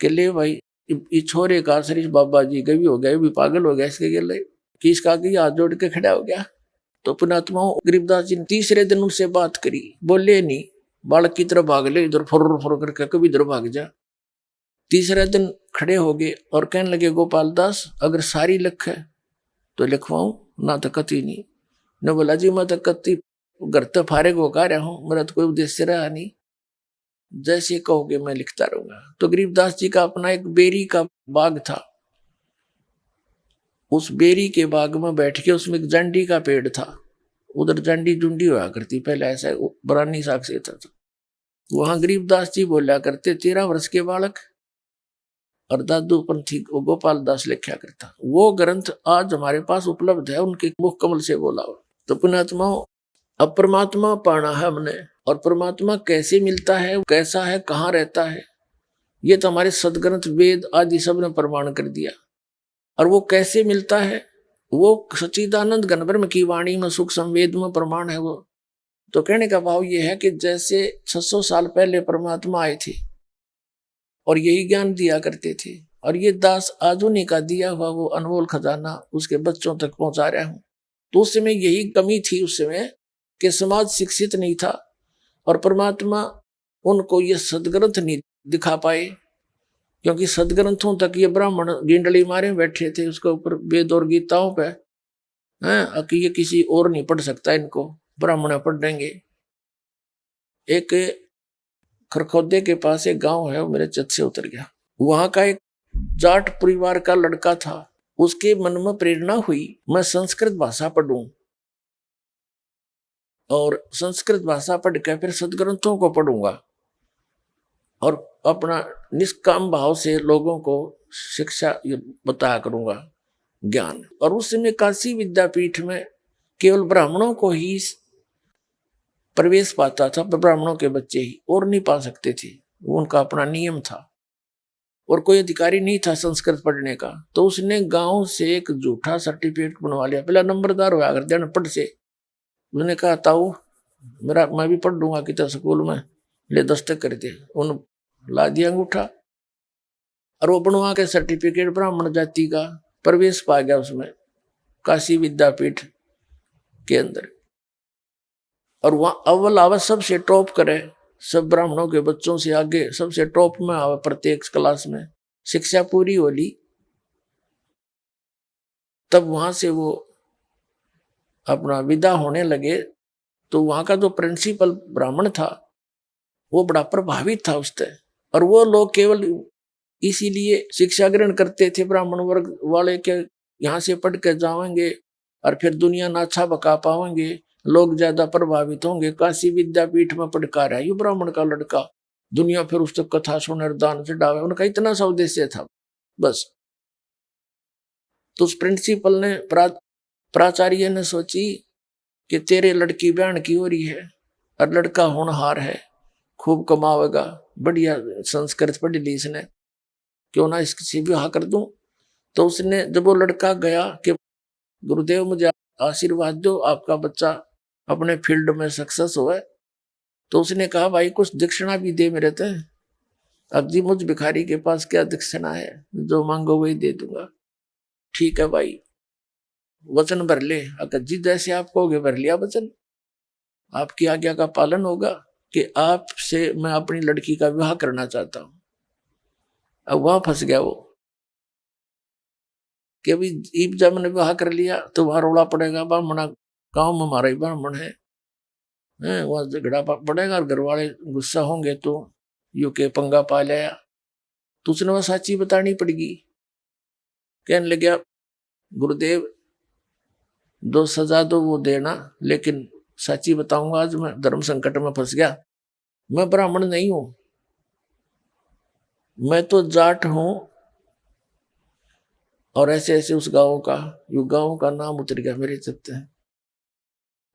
कि ले भाई ये छोरे का शरीर बाबा जी का भी हो गया, भी पागल हो गया, इसके गिले किस का हाथ जोड़ के खड़ा हो गया। तो पुणात्मा गरीबदास जी ने तीसरे दिन उनसे बात करी, बोले नहीं बालक की तरफ भाग ले, इधर फुर फुर करके कभी इधर भाग जा। तीसरे दिन खड़े हो गए और कहने लगे गोपाल दास अगर सारी लिख है तो लिखवाऊं, ना तो कती नहीं। न बोला जी मैं तो कती घर तो फारे को कह रहा हूं, मेरा तो कोई उद्देश्य रहा नहीं, जैसे कहोगे मैं लिखता रहूंगा। तो गरीबदास जी का अपना एक बेरी का बाग था, उस बेरी के बाग में बैठ के उसमें एक जंडी का पेड़ था, उधर जंडी जुंडी हुआ करती पहले, ऐसा बरानी साग से था। वहां गरीबदास जी बोला करते 13 वर्ष के बालक, और दादू पंथी गोपाल दास लिखा करता। वो ग्रंथ आज हमारे पास उपलब्ध है, उनके मुख कमल से बोला हो। तो पुणात्मा अब परमात्मा पाना है हमने, और परमात्मा कैसे मिलता है, कैसा है, कहाँ रहता है, ये तो हमारे सदग्रंथ वेद आदि सब ने प्रमाण कर दिया। और वो कैसे मिलता है, वो सच्चिदानंद घन ब्रह्म की वाणी में सुख संवेद में प्रमाण है वो। तो कहने का भाव ये है कि जैसे 600 साल पहले परमात्मा आए थे और यही ज्ञान दिया करते थे, और ये दास आधुनिक का दिया हुआ वो अनमोल खजाना उसके बच्चों तक पहुंचा रहा हूं। तो उस समय यही कमी थी उस समय कि समाज शिक्षित नहीं था, और परमात्मा उनको ये सदग्रंथ नहीं दिखा पाए, क्योंकि सदग्रंथों तक ये ब्राह्मण गिंडली मारे बैठे थे उसके ऊपर वेद और गीताओं पे हैं, कि ये किसी और नहीं पढ़ सकता, इनको ब्राह्मण पढ़ देंगे। एक खरखोदे के पास एक गांव है, वो मेरे चत से उतर गया। वहां का एक जाट परिवार का लड़का था, उसके मन में प्रेरणा हुई मैं संस्कृत भाषा पढ़ूं, और संस्कृत भाषा पढ़कर फिर सदग्रंथों को पढ़ूंगा और अपना निष्काम भाव से लोगों को शिक्षा बताया करूंगा, ज्ञान। और उस समय काशी विद्यापीठ में केवल ब्राह्मणों को ही प्रवेश पाता था, ब्राह्मणों के बच्चे ही, और नहीं पा सकते थे, उनका अपना नियम था। और कोई अधिकारी नहीं था संस्कृत पढ़ने का, तो उसने गांव से एक झूठा सर्टिफिकेट बनवा लिया। पहला नंबरदार हुआ कर देना पढ़ से। उसने कहा ताऊ मेरा मैं भी पढ़ लूंगा कितना स्कूल में, ले दस्तक कर दे। उन ला दिया अंगूठा और वो बनवा के सर्टिफिकेट ब्राह्मण जाति का प्रवेश पा गया उसमें, काशी विद्यापीठ के अंदर। और वहां अव्वल आवाज सबसे टॉप करे, सब ब्राह्मणों के बच्चों से आगे सबसे टॉप में आवे प्रत्येक क्लास में। शिक्षा पूरी होली तब वहां से वो अपना विदा होने लगे, तो वहां का जो प्रिंसिपल ब्राह्मण था वो बड़ा प्रभावित था उससे। और वो लोग केवल इसीलिए शिक्षा ग्रहण करते थे ब्राह्मण वर्ग वाले के, यहाँ से पढ़ के जाएंगे और फिर दुनिया ना अच्छा बका पाएंगे, लोग ज्यादा प्रभावित होंगे। काशी विद्यापीठ में पढ़कर आया ये ब्राह्मण का लड़का, दुनिया फिर उस तक कथा सुने दान चढ़ावे, उनका इतना सा उद्देश्य था बस। तो उस प्रिंसिपल ने प्राचार्य ने सोची कि तेरे लड़की बहन की हो रही है और लड़का होनहार है, खूब कमावेगा, बढ़िया संस्कृत पढ़ ली इसने, क्यों ना इससे ब्याह कर दूं। तो उसने जब वो लड़का गया कि गुरुदेव मुझे आशीर्वाद दो आपका बच्चा अपने फील्ड में सक्सेस हो, तो उसने कहा भाई कुछ दक्षिणा भी दे मेरे ते। अब जी मुझ भिखारी के पास क्या दक्षिणा है, जो मांगो वही दे दूंगा। ठीक है भाई वचन भर ले। अगर जी जैसे आप कहोगे भर लिया वचन, आपकी आज्ञा का पालन होगा कि आपसे मैं अपनी लड़की का विवाह करना चाहता हूं। अब वहां फंस गया वो कि अभी जब मैंने विवाह कर लिया तो वहां रोड़ा पड़ेगा, ब्राह्मण गांव में हमारा ही ब्राह्मण है, वहां झगड़ा पड़ेगा और घर वाले गुस्सा होंगे तो यू के पंगा पा लिया। तो उसने वह साची बतानी पड़ेगी। कहने लगे गुरुदेव दो सजा दो वो देना, लेकिन साची बताऊंगा आज मैं धर्म संकट में फंस गया। मैं ब्राह्मण नहीं हूं, मैं तो जाट हूं। और ऐसे ऐसे उस गांव का नाम उतर गया मेरे चित्त है।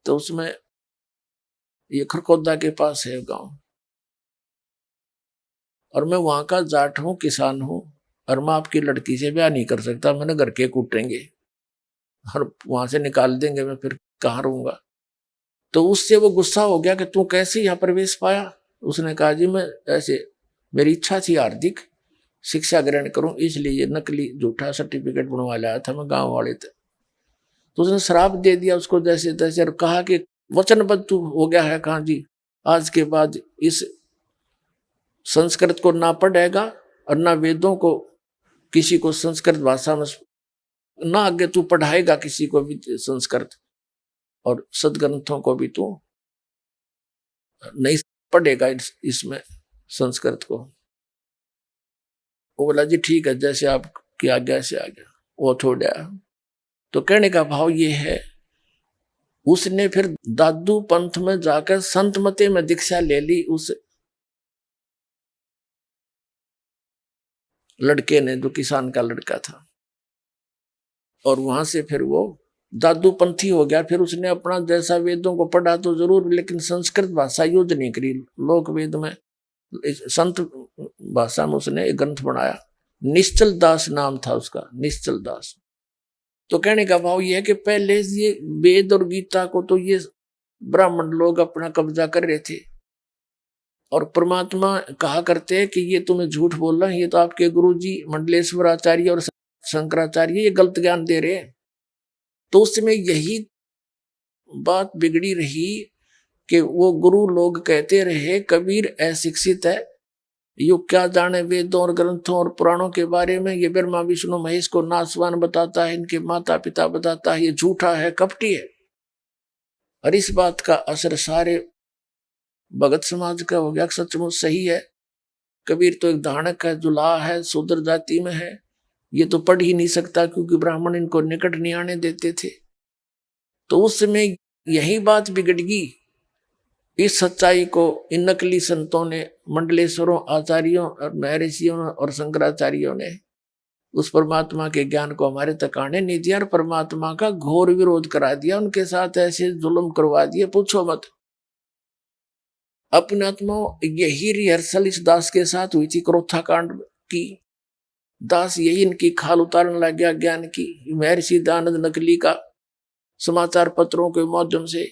तो उसमें ये खरकोदा के पास है गांव, और मैं वहां का जाट हूं, किसान हूं, और मैं आपकी लड़की से ब्याह नहीं कर सकता, मैंने घर के कूटेंगे और वहां से निकाल देंगे, मैं फिर कहाँ रहूंगा। तो उससे वो गुस्सा हो गया कि तू कैसे यहाँ प्रवेश पाया। उसने कहा जी मैं ऐसे मेरी इच्छा थी हार्दिक शिक्षा ग्रहण करूं, इसलिए ये नकली झूठा सर्टिफिकेट बनवा लाया था मैं गांव वाले थे। तो उसने श्राप दे दिया उसको जैसे तैसे और कहा कि वचनबद्ध तू हो गया है। कहा जी आज के बाद इस संस्कृत को ना पढ़ेगा और ना वेदों को किसी को संस्कृत भाषा में ना आगे तू पढ़ाएगा किसी को भी संस्कृत, और सदग्रंथों को भी तू नहीं पढ़ेगा इसमें संस्कृत को। वो बोला जी ठीक है जैसे आपकी आज्ञा से आ गया। वो थोड़ा तो कहने का भाव ये है, उसने फिर दादू पंथ में जाकर संत मते में दीक्षा ले ली उस लड़के ने जो किसान का लड़का था, और वहां से फिर वो दादू पंथी हो गया। फिर उसने अपना जैसा वेदों को पढ़ा तो जरूर, लेकिन संस्कृत भाषा यूज नहीं करी। लोक वेद में संत भाषा में उसने एक ग्रंथ बनाया, निश्चल दास नाम था उसका, निश्चल दास। तो कहने का भाव ये है कि पहले ये वेद और गीता को तो ये ब्राह्मण लोग अपना कब्जा कर रहे थे, और परमात्मा कहा करते हैं कि ये तुम्हें झूठ बोल रहा है, ये तो आपके गुरुजी मंडलेश्वर आचार्य और शंकराचार्य ये गलत ज्ञान दे रहे हैं। तो उसमें यही बात बिगड़ी रही कि वो गुरु लोग कहते रहे कबीर अशिक्षित है, यो क्या जाने वेदों और ग्रंथों और पुराणों के बारे में, ये ब्रह्मा विष्णु महेश को नासवान बताता है, इनके माता पिता बताता है, ये झूठा है, कपटी है। और इस बात का असर सारे भगत समाज का हो गया। सचमुच सही है, कबीर तो एक धानक है, जुलाहा है, शूद्र जाति में है, ये तो पढ़ ही नहीं सकता क्योंकि ब्राह्मण इनको निकट नहीं आने देते थे। तो उस समय यही बात बिगड़ गई। इस सच्चाई को इन नकली संतों ने, मंडलेश्वरों, आचार्यों और महर्षियों और शंकराचार्यों ने उस परमात्मा के ज्ञान को हमारे तक आने नहीं दिया, और परमात्मा का घोर विरोध करा दिया, उनके साथ ऐसे जुल्म करवा दिए पूछो मत। अपने आत्मा यही रिहर्सल इस दास के साथ हुई थी क्रोथा कांड की। दास यही इनकी खाल उतारने लग गया ज्ञान की। महर्षि दयानंद नकली का समाचार पत्रों के माध्यम से,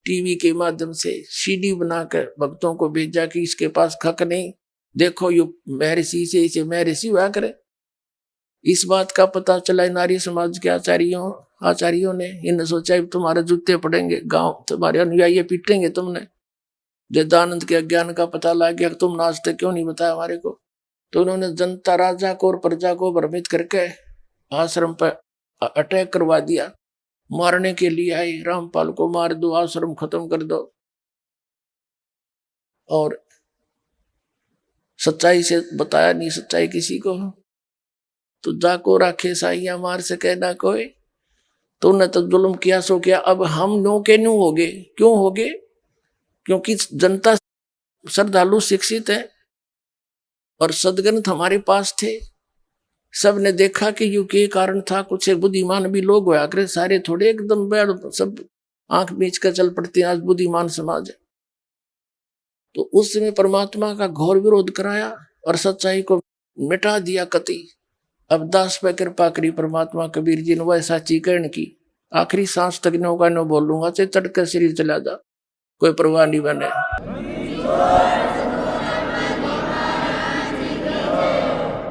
टीवी के माध्यम से सीडी बनाकर भक्तों को भेजा कि इसके पास खक नहीं, देखो यो महर्षि से इसे महर्षि हुआ करे। इस बात का पता चला नारी समाज के आचार्यों ने। इन्हें सोचा तुम्हारे जूते पड़ेंगे, गांव तुम्हारे अनुयायी पीटेंगे तुमने। दयानंद के अज्ञान का पता लग गया, तुम नाचते क्यों नहीं बताया हमारे को। तो उन्होंने जनता, राजा को और प्रजा को भ्रमित करके आश्रम पर अटैक करवा दिया। मारने के लिए आए, रामपाल को मार दो, आश्रम खत्म कर दो। और सच्चाई से बताया नहीं सच्चाई किसी को। तो जाको राखे साइया मार से कहना कोई, तो उन्हें तो जुल्म किया सो किया। अब हम नो के न्यू हो गए। क्यों हो गए? क्योंकि जनता श्रद्धालु शिक्षित है और सदग्रंथ हमारे पास थे। सब ने देखा कि यू के कारण था। कुछ बुद्धिमान भी लोग हुआ करे, सारे थोड़े एकदम बैड सब आंख बीच कर चल पड़ते हैं। आज बुद्धिमान समाज है। तो उस समय परमात्मा का घोर विरोध कराया और सच्चाई को मिटा दिया कति। अब दास पे कृपा करी परमात्मा कबीर जी ने वह साची कर्ण की। आखिरी सांस तक नो का नो बोलूंगा, चाहे तड़कर शरीर चला जा, कोई परवाह नहीं बने।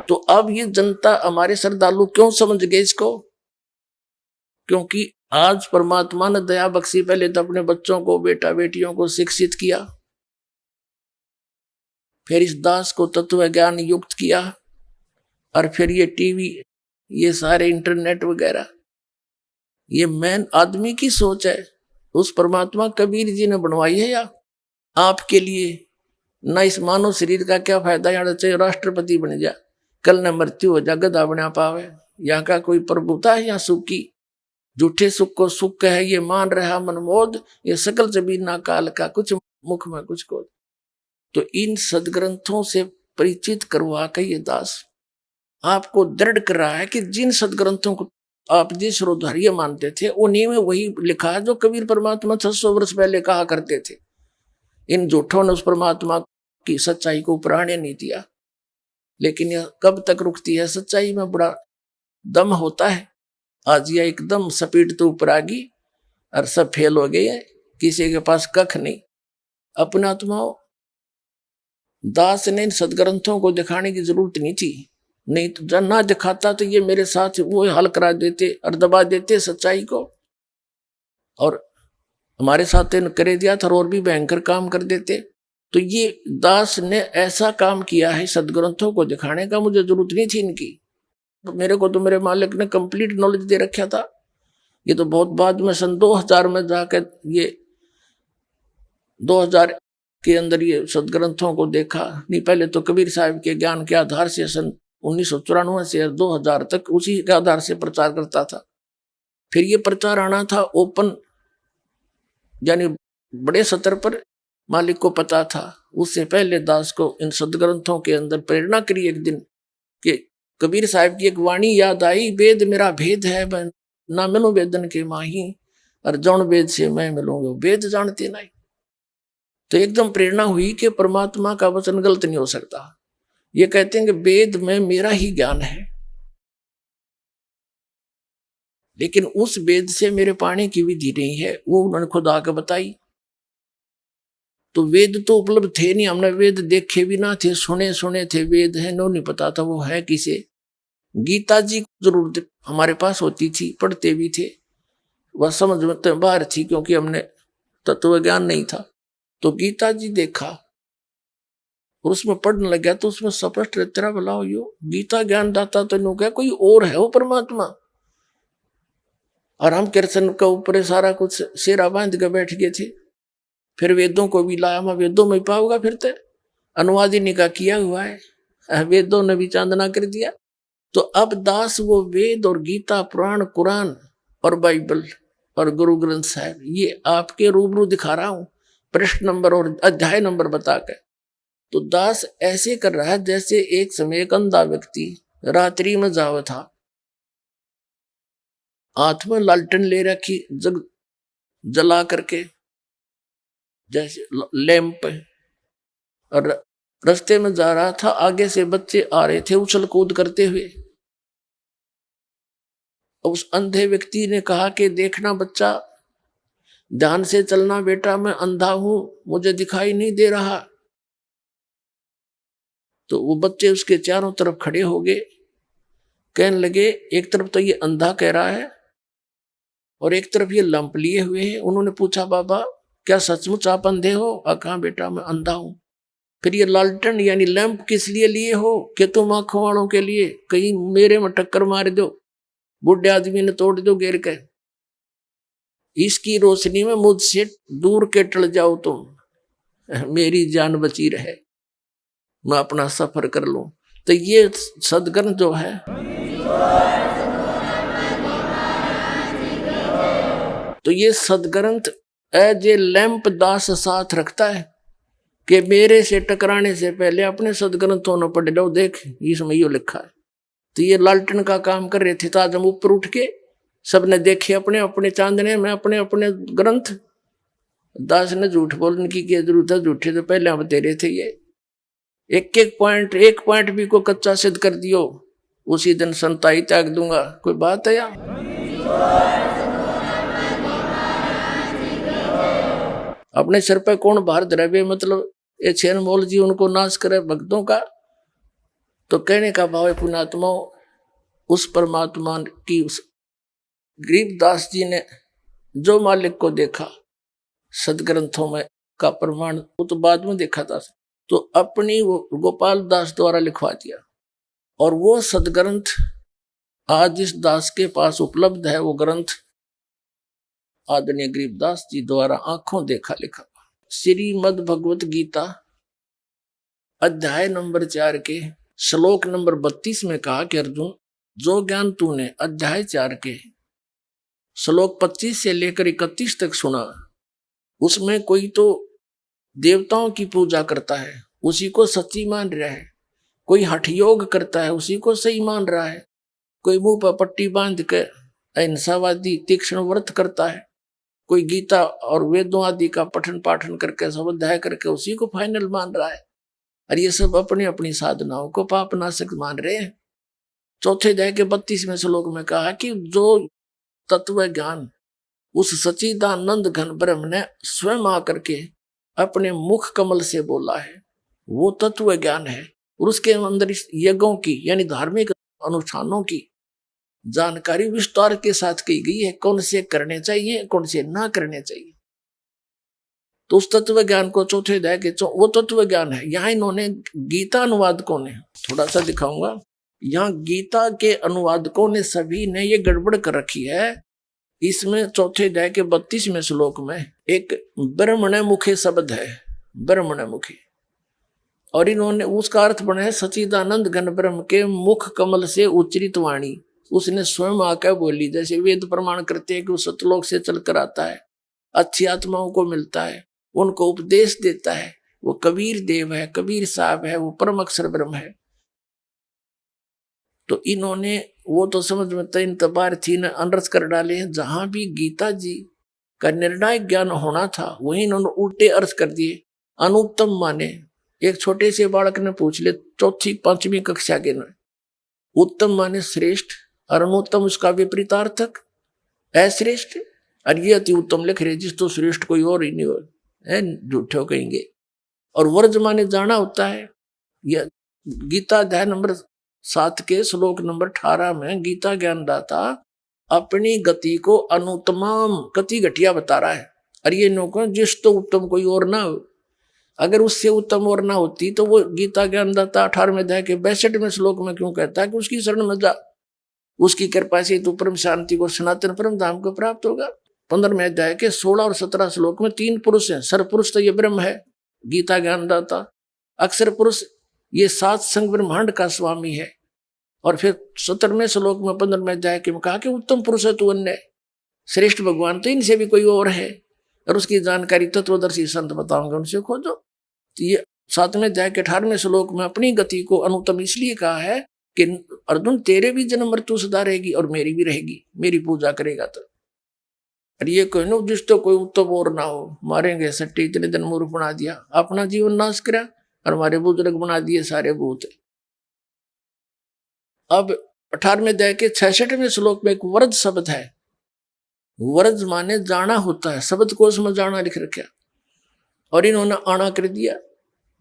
तो अब ये जनता हमारे श्रद्धालु क्यों समझ गए इसको? क्योंकि आज परमात्मा ने दया बख्शी। पहले तो अपने बच्चों को, बेटा बेटियों को शिक्षित किया, फिर इस दास को तत्व ज्ञान युक्त किया, और फिर ये टीवी, ये सारे इंटरनेट वगैरह, ये मैन आदमी की सोच है। उस परमात्मा कबीर जी ने बनवाई है या आपके लिए? ना इस मानव शरीर का क्या फायदा? यहाँ चाहे राष्ट्रपति बन जा, कल न मृत्यु हो जा, गधा बना पावे। यहाँ का कोई प्रभुता है? यहाँ सुख की झूठे सुख को सुख है ये मान रहा मनमोद। ये सकल जबीना काल का, कुछ मुख में कुछ को। तो इन सदग्रंथों से परिचित करवा के ये दास आपको दृढ़ कर रहा है कि जिन सदग्रंथों को आप जिस श्रोधार्य मानते थे, उन्हीं में वही लिखा है जो कबीर परमात्मा 600 वर्ष पहले कहा करते थे। इन झूठों ने उस परमात्मा की सच्चाई को प्राण्य नहीं दिया। लेकिन यह कब तक रुकती है? सच्चाई में बड़ा दम होता है। आज यह एकदम स्पीड तो ऊपर आ गई और सब फेल हो गए हैं, किसी के पास कख नहीं। अपना आत्माओं, दास ने इन सदग्रंथों को दिखाने की जरूरत नहीं थी। नहीं तो जब ना दिखाता तो ये मेरे साथ वो हल करा देते और दबा देते सच्चाई को, और हमारे साथ करे दिया था और भी भयंकर काम कर देते। तो ये दास ने ऐसा काम किया है सदग्रंथों को दिखाने का, मुझे जरूरत नहीं थी इनकी। तो मेरे को तो मेरे मालिक ने कंप्लीट नॉलेज दे रखा था। ये तो बहुत बाद में सन 2000 में जाकर, ये 2000 के अंदर ये सदग्रंथों को देखा। नहीं, पहले तो कबीर साहब के ज्ञान के आधार से सन 1994 से 2000 तक उसी के आधार से प्रचार करता था। फिर ये प्रचार आना था ओपन, यानी बड़े स्तर पर, मालिक को पता था। उससे पहले दास को इन सदग्रंथों के अंदर प्रेरणा करी एक दिन कि कबीर साहब की एक वाणी याद आई, वेद मेरा भेद है, मैं ना मिलूं वेदन के माही, और जौन वेद से मैं मिलूंगा वेद जानते नहीं। तो एकदम प्रेरणा हुई कि परमात्मा का वचन गलत नहीं हो सकता। ये कहते हैं कि वेद में मेरा ही ज्ञान है, लेकिन उस वेद से मेरे पाने की विधि नहीं है, वो उन्होंने खुद आकर बताई। तो वेद तो उपलब्ध थे नहीं, हमने वेद देखे भी ना थे, सुने थे वेद है, नो नहीं पता था वो है किसे। गीता जी जरूर हमारे पास होती थी, पढ़ते भी थे, वह समझ में बाहर थी क्योंकि हमने तत्व ज्ञान नहीं था। तो गीता जी देखा और उसमें पढ़ने लग गया, तो उसमें स्पष्ट तेरा बुलाओ यो गीता ज्ञान दाता तो नो क्या कोई और है वो परमात्मा। और हम कृष्ण का ऊपर सारा कुछ शेरा बांध के बैठ गए थे। फिर वेदों को भी लाया, मैं वेदों में पाऊंगा, फिर तो अनुवाद ही निकाह किया हुआ है, वेदों ने भी चांदना कर दिया। तो अब दास वो वेद और गीता, पुराण, कुरान और बाइबल और गुरु ग्रंथ साहब, ये आपके रूबरू दिखा रहा हूं, पृष्ठ नंबर और अध्याय नंबर बताकर। तो दास ऐसे कर रहा है जैसे एक समय एक अंधा व्यक्ति रात्रि में जावा था, हाथ में लालटेन ले रखी, जग जला करके, जैसे लैंप, और रास्ते में जा रहा था, आगे से बच्चे आ रहे थे उछल कूद करते हुए। उस अंधे व्यक्ति ने कहा कि देखना बच्चा, ध्यान से चलना बेटा, मैं अंधा हूं, मुझे दिखाई नहीं दे रहा। तो वो बच्चे उसके चारों तरफ खड़े हो गए, कहने लगे एक तरफ तो ये अंधा कह रहा है और एक तरफ ये लंप लिए हुए हैं। उन्होंने पूछा बाबा क्या सचमुच आप अंधे हो? कहा बेटा मैं अंधा हूं। फिर ये लालटेन यानी लैंप किस लिए लिए हो? कि तुम आंखों वालों के लिए, कहीं मेरे में टक्कर मार दो, बुढ़े आदमी ने तोड़ दो गिर के, इसकी रोशनी में मुझसे दूर के टल जाओ तुम, मेरी जान बची रहे, मैं अपना सफर कर लूं। तो ये सदग्रंथ जो है, तो ये सदग्रंथ एज ए लैंप दास साथ रखता है कि मेरे से टकराने से पहले अपने सदग्रंथों न पढ़ लो, देख इसमें यो लिखा है। तो ये लालटेन का काम कर रहे थे, तो आज हम ऊपर उठ के सबने देखे अपने अपने चांदने में अपने अपने ग्रंथ। दास ने झूठ बोलने की क्या जरूरत है, झूठे तो पहले हम तेरे थे। ये एक पॉइंट भी को कच्चा सिद्ध कर दियो, उसी दिन संताई त्याग दूंगा। कोई बात है यार? अपने सिर पे कौन भार द्रव्य, मतलब ये छेन मोल जी उनको नाश करे भक्तों का। तो कहने का भाव है पुण्यात्मा, उस परमात्मा की उस गरीबदास जी ने जो मालिक को देखा सदग्रंथों में का प्रमाण, वो तो बाद में देखा था, तो अपनी वो गोपाल दास द्वारा लिखवा दिया। और वो सदग्रंथ आज जिस दास के पास उपलब्ध है, वो ग्रंथ आदरणीय गरीबदास जी द्वारा आंखों देखा लिखा श्रीमद् भगवत गीता अध्याय नंबर 4 के श्लोक नंबर 32 में कहा कि अर्जुन, जो ज्ञान तूने अध्याय 4 के श्लोक 25 से लेकर 31 तक सुना, उसमें कोई तो देवताओं की पूजा करता है, उसी को सच्ची मान रहा है, कोई हठ योग करता है, उसी को सही मान रहा है, कोई मुंह पर पट्टी बांध के अहिंसावादी तीक्ष्ण व्रत करता है, कोई गीता और वेदों आदि का पठन पाठन करके स्वाध्याय करके उसी को फाइनल मान रहा है। और ये सब अपनी अपनी साधनाओं को पाप नाशक मान रहे हैं। चौथे अध्याय के 32वें श्लोक में कहा कि जो तत्व ज्ञान उस सच्चिदानंद घन ब्रह्म ने स्वयं आकर के अपने मुख कमल से बोला है, वो तत्व ज्ञान है। और उसके अंदर यज्ञों की यानी धार्मिक अनुष्ठानों की जानकारी विस्तार के साथ की गई है, कौन से करने चाहिए कौन से ना करने चाहिए। तो उस तत्व ज्ञान को चौथे अध्याय के वो तत्व ज्ञान है। यहाँ इन्होंने गीता अनुवादकों ने, थोड़ा सा दिखाऊंगा, यहाँ गीता के अनुवादकों ने सभी ने ये गड़बड़ कर रखी है। इसमें चौथे अध्याय के 32वें श्लोक में एक ब्रह्मण मुखे शब्द है, ब्रह्मण मुखे, और इन्होंने उसका अर्थ बनाया सच्चिदानंद घन ब्रह्म के मुख कमल से उच्चरित वाणी, उसने स्वयं आकर बोली। जैसे वेद प्रमाण करते हैं कि वो सतलोक से चलकर आता है, अच्छी आत्माओं को मिलता है, उनको उपदेश देता है, वो कबीर देव है, कबीर साहब है, वो परम अक्षर ब्रह्म है। तो इन्होंने वो तो समझ में तीन तबार थी न अनर्थ कर डाले हैं। जहां भी गीता जी का निर्णायक ज्ञान होना था वहीं इन्होंने उल्टे अर्थ कर दिए। अनुत्तम माने, एक छोटे से बालक ने पूछ ले, चौथी 5वीं कक्षा के न, उत्तम माने श्रेष्ठ और अनुत्तम उसका विपरीतार्थक अश्रेष्ठ, और ये अति उत्तम लिख रहे जिस तो श्रेष्ठ कोई और ही नहीं हो, झूठे कहेंगे। और वर्ज माने जाना होता है। यह गीता अध्याय नंबर 7 के श्लोक नंबर 18 में गीता ज्ञानदाता अपनी गति को अनुत्तम गति घटिया बता रहा है। और ये नौका जिस तो उत्तम कोई और ना हो, अगर उससे उत्तम और ना होती तो वो गीता ज्ञानदाता 18वें अध्याय के 62वें श्लोक में क्यों कहता है कि उसकी शरण में जा, उसकी कृपा से तू परम शांति को सनातन परम धाम को प्राप्त होगा। 15वें अध्याय के 16 और 17 श्लोक में 3 पुरुष हैं। सर्वपुरुष तो ये ब्रह्म है, गीता ज्ञानदाता। अक्षर पुरुष ये 7 संग ब्रह्मांड का स्वामी है। और फिर 17वें श्लोक में 15वें अध्याय के में कहा कि उत्तम पुरुष है तू अन्य, श्रेष्ठ भगवान तो इनसे भी कोई और है, और उसकी जानकारी तत्वदर्शी संत बताऊंगे, उनसे खोजो। तो ये 7वें अध्याय के 18वें श्लोक में अपनी गति को अनुत्तम इसलिए कहा है कि अर्जुन तेरे भी जन्म मृत्यु सदा रहेगी और मेरी भी रहेगी, मेरी पूजा करेगा तो। और ये कोई न जिस तो कोई उत्तम और ना हो, मारेंगे सट्टी इतने दिन मूर्ख बना दिया, अपना जीवन नाश करा, और हमारे बुजुर्ग बना दिए सारे भूत। अब 18वें अध्याय के 66वें श्लोक में एक वरद शब्द है। वरद माने जाना होता है, शब्द कोश में जाना लिख रखा, और इन्होंने आना कर दिया।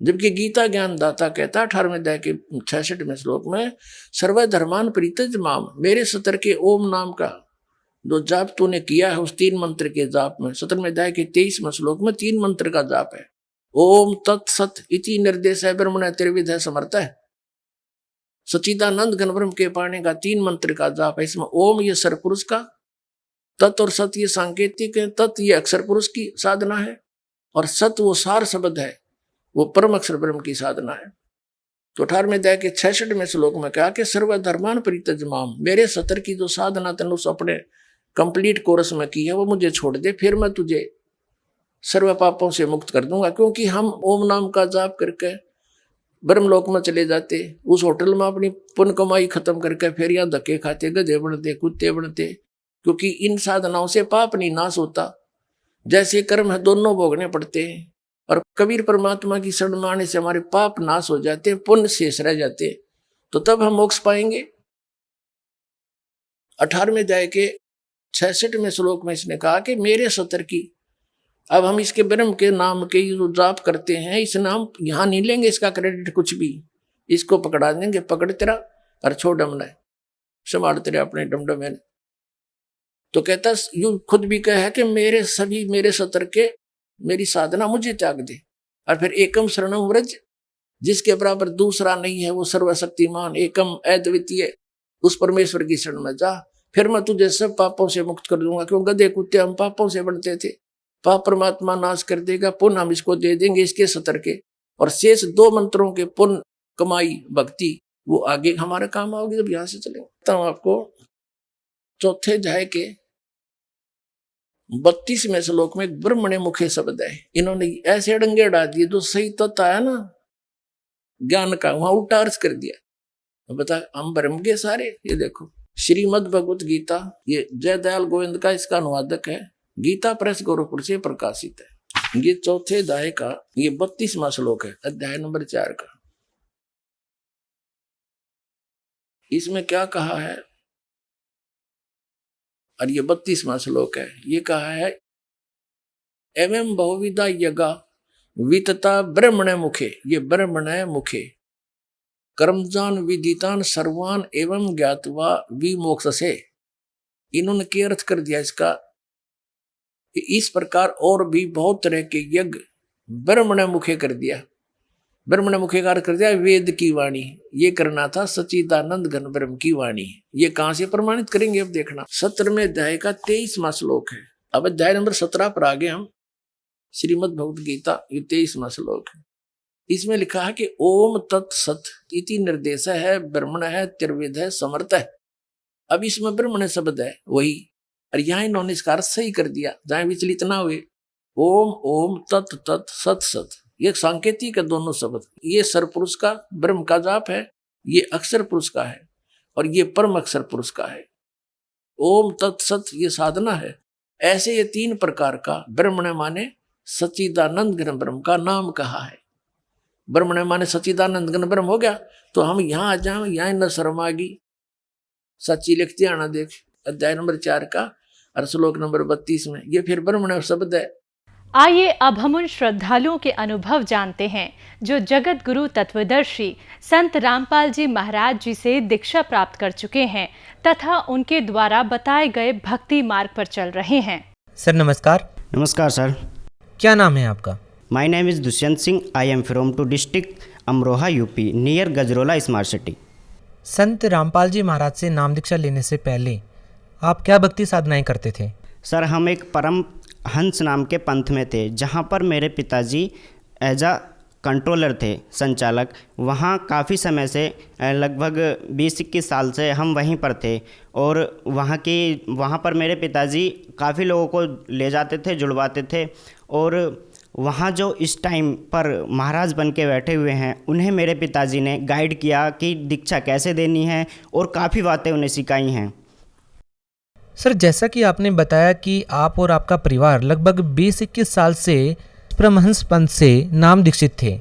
जबकि गीता ज्ञान दाता कहता है 18वें अध्याय के 66वें श्लोक में, सर्वधर्मान परित्यज माम, मेरे सतर के ओम नाम का जो जाप तूने किया है उस 3 मंत्र के जाप में, 17वें अध्याय के 23वें श्लोक में 3 मंत्र का जाप है। ओम तत्सत इति निर्देश है ब्रह्मण त्रिविध समर्थ है, सच्चिदानंद घन ब्रह्म के पाने का 3 मंत्र का जाप है। इसमें ओम ये सरपुरुष का, तत् और सत ये सांकेतिक है, तत् ये अक्षर पुरुष की साधना है, और सत वो सार शब्द है, वो परम अक्षर ब्रह्म की साधना है। तो 18वें अध्याय के 66वें श्लोक में कहा कि सर्वधर्मान परित्यज माम, मेरे सतर की जो साधना तन उस अपने कंप्लीट कोर्स में की है वो मुझे छोड़ दे, फिर मैं तुझे सर्व पापों से मुक्त कर दूंगा। क्योंकि हम ओम नाम का जाप करके ब्रह्मलोक में चले जाते, उस होटल में अपनी पुण्य कमाई खत्म करके फिर यहाँ धक्के खाते, गधे बनते, कुत्ते बनते, क्योंकि इन साधनाओं से पाप नहीं नाश होता। जैसे कर्म है दोनों भोगने पड़ते हैं, और कबीर परमात्मा की शरण में आने से हमारे पाप नाश हो जाते, पुण्य शेष रह जाते, तो तब हम मोक्ष पाएंगे। 18वें अध्याय के 66वें श्लोक में इसने कहा कि मेरे सतर की, अब हम इसके ब्रह्म के नाम के जो जाप करते हैं, इस नाम यहाँ नहीं लेंगे इसका क्रेडिट कुछ भी, इसको पकड़ा देंगे, पकड़ तेरा और छोड़ डमना संभाल तेरे अपने डमडमे। तो कहता यू खुद भी कह है कि मेरे सतर के मेरी साधना मुझे त्याग दे, और फिर एकम शरणम व्रज, जिसके बराबर दूसरा नहीं है, वो सर्वशक्तिमान एकम अद्वितीय, उस परमेश्वर की शरण में जा, फिर मैं तुझे सब पापों से मुक्त कर दूंगा। क्यों गधे कुत्ते हम पापों से बनते थे, पाप परमात्मा नाश कर देगा, पुण्य हम इसको दे देंगे इसके सतर के, और शेष 2 मंत्रों के पुण्य कमाई भक्ति वो आगे हमारे काम आओगे जब यहाँ से चलेंगे। तो आपको 4थे अध्याय के 32वें श्लोक में एक ब्रह्मणे मुखे शब्द है, इन्होंने ऐसे अड़ंगे डाल दिए जो सही तत्व आया ना ज्ञान का, वहां उल्टा अर्थ कर दिया। बता हम ब्रह्म के सारे, ये देखो श्रीमद् भगवत गीता, ये जयदयाल गोविंद का इसका अनुवादक है, गीता प्रेस गोरखपुर से प्रकाशित है। ये 4थे अध्याय का ये 32वां श्लोक है, अध्याय नंबर 4 का। इसमें क्या कहा है, और ये 32वां श्लोक है, ये कहा है एवं बहुविधा यज्ञा वितता ब्रह्मणे मुखे, ये ब्रह्मणे मुखे कर्मजान विदितान सर्वान एवं ज्ञातवा विमोक्ष से। इन्होंने क्या अर्थ कर दिया इसका, इस प्रकार और भी बहुत तरह के यज्ञ ब्रह्मणे मुखे कर दिया। ब्रह्मणे मुखे का अर्थ कर दिया वेद की वाणी, ये करना था सच्चिदानंद घन ब्रह्म की वाणी। ये कहां से प्रमाणित करेंगे अब देखना, 17वें अध्याय का 23वां श्लोक है। अब अध्याय नंबर 17 पर आगे हम, श्रीमद् भगवत गीता, ये 23वां श्लोक है। इसमें लिखा है कि ओम तत्सत इति निर्देश है ब्रह्मण है त्रिविध है समर्थ है। अब इसमें ब्रह्मण शब्द है वही, और यहाँ इन्होंने इसका अर्थ सही कर दिया जहां विचलित ना हुए। ओम ओम तत् तत् सत सत, ये सांकेतिक है दोनों शब्द। ये सरपुरुष का ब्रह्म का जाप है, ये अक्षर पुरुष का है, और ये परम अक्षर पुरुष का है। ओम तत्सत ये साधना है। ऐसे ये 3 प्रकार का ब्रह्मण माने सच्चिदानंद घन ब्रह्म का नाम कहा है। ब्रह्मण माने सच्चिदानंद घन ब्रह्म हो गया, तो हम यहाँ आ जाए, यहाँ न शर्म आ गई। सच्ची लिखते आना देख अध्याय नंबर 4 का और श्लोक नंबर 32 में, ये फिर ब्रह्मण शब्द है। आइए अब हम उन श्रद्धालुओं के अनुभव जानते हैं जो जगत गुरु तत्वदर्शी संत रामपाल जी महाराज जी से दीक्षा प्राप्त कर चुके हैं तथा उनके द्वारा बताए गए भक्ति मार्ग पर चल रहे हैं। सर नमस्कार। नमस्कार सर। क्या नाम है आपका? My name is Dushyant Singh. I am from to district Amroha UP near Gajraula smart city. Sant Rampal जी महाराज से नाम दीक्षा लेने से पहले आप क्या भक्ति साधनाएं करते थे? सर हम एक परम हंस नाम के पंथ में थे, जहाँ पर मेरे पिताजी एज अ कंट्रोलर थे, संचालक। वहाँ काफ़ी समय से लगभग 20-21 साल से हम वहीं पर थे, और वहाँ पर मेरे पिताजी काफ़ी लोगों को ले जाते थे, जुड़वाते थे। और वहाँ जो इस टाइम पर महाराज बन के बैठे हुए हैं, उन्हें मेरे पिताजी ने गाइड किया कि दीक्षा कैसे देनी है, और काफ़ी बातें उन्हें सिखाई हैं। सर जैसा कि आपने बताया कि आप और आपका परिवार लगभग 20-21 साल से परमहंस पंथ से नाम दीक्षित थे,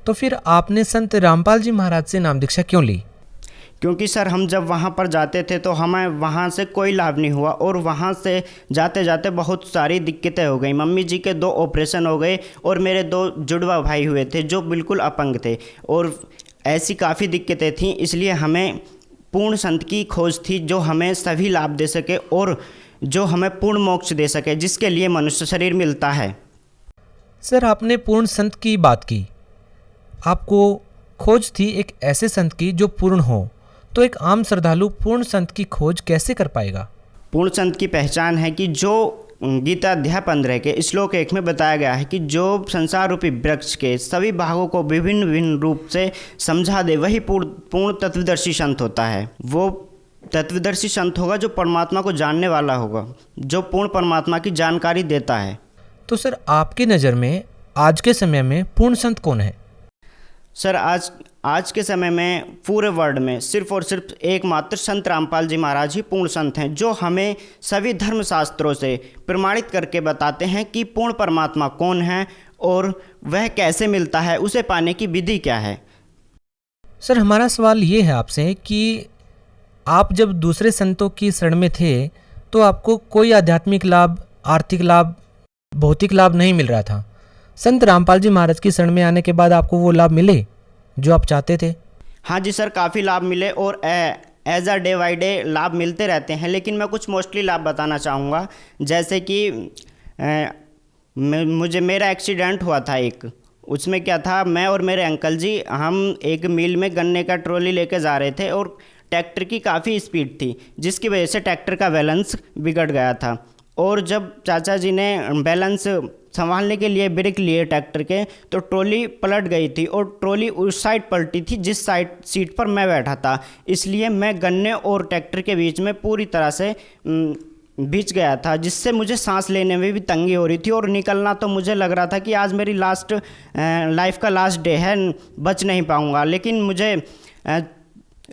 तो फिर आपने संत रामपाल जी महाराज से नाम दीक्षा क्यों ली? क्योंकि सर हम जब वहाँ पर जाते थे तो हमें वहाँ से कोई लाभ नहीं हुआ और वहाँ से जाते जाते बहुत सारी दिक्कतें हो गई। मम्मी जी के 2 ऑपरेशन हो गए और मेरे 2 जुड़वा भाई हुए थे जो बिल्कुल अपंग थे और ऐसी काफ़ी दिक्कतें थीं। इसलिए हमें पूर्ण संत की खोज थी जो हमें सभी लाभ दे सके और जो हमें पूर्ण मोक्ष दे सके, जिसके लिए मनुष्य शरीर मिलता है। सर, आपने पूर्ण संत की बात की, आपको खोज थी एक ऐसे संत की जो पूर्ण हो, तो एक आम श्रद्धालु पूर्ण संत की खोज कैसे कर पाएगा? पूर्ण संत की पहचान है कि जो गीता अध्याय 15 के श्लोक 1 में बताया गया है कि जो संसार रूपी वृक्ष के सभी भागों को विभिन्न विभिन्न रूप से समझा दे, वही पूर्ण तत्वदर्शी संत होता है। वो तत्वदर्शी संत होगा जो परमात्मा को जानने वाला होगा, जो पूर्ण परमात्मा की जानकारी देता है। तो सर, आपकी नज़र में आज के समय में पूर्ण संत कौन है? सर, आज के समय में पूरे वर्ल्ड में सिर्फ और सिर्फ एकमात्र संत रामपाल जी महाराज ही पूर्ण संत हैं, जो हमें सभी धर्मशास्त्रों से प्रमाणित करके बताते हैं कि पूर्ण परमात्मा कौन है और वह कैसे मिलता है, उसे पाने की विधि क्या है। सर, हमारा सवाल ये है आपसे कि आप जब दूसरे संतों की शरण में थे तो आपको कोई आध्यात्मिक लाभ, आर्थिक लाभ, भौतिक लाभ नहीं मिल रहा था। संत रामपाल जी महाराज की शरण में आने के बाद आपको वो लाभ मिले जो आप चाहते थे? हाँ जी सर, काफ़ी लाभ मिले और as a day by day लाभ मिलते रहते हैं, लेकिन मैं कुछ मोस्टली लाभ बताना चाहूँगा। जैसे कि मेरा एक्सीडेंट हुआ था एक, उसमें क्या था, मैं और मेरे अंकल जी हम एक मिल में गन्ने का ट्रॉली लेके जा रहे थे और ट्रैक्टर की काफ़ी स्पीड थी, जिसकी वजह से ट्रैक्टर का बैलेंस बिगड़ गया था। और जब चाचा जी ने बैलेंस संभालने के लिए ब्रेक लिए ट्रैक्टर के, तो ट्रॉली पलट गई थी और ट्रॉली उस साइड पलटी थी जिस साइड सीट पर मैं बैठा था। इसलिए मैं गन्ने और ट्रैक्टर के बीच में पूरी तरह से बिछ गया था, जिससे मुझे सांस लेने में भी तंगी हो रही थी और निकलना तो मुझे लग रहा था कि आज मेरी लाइफ का लास्ट डे है, बच नहीं पाऊँगा। लेकिन मुझे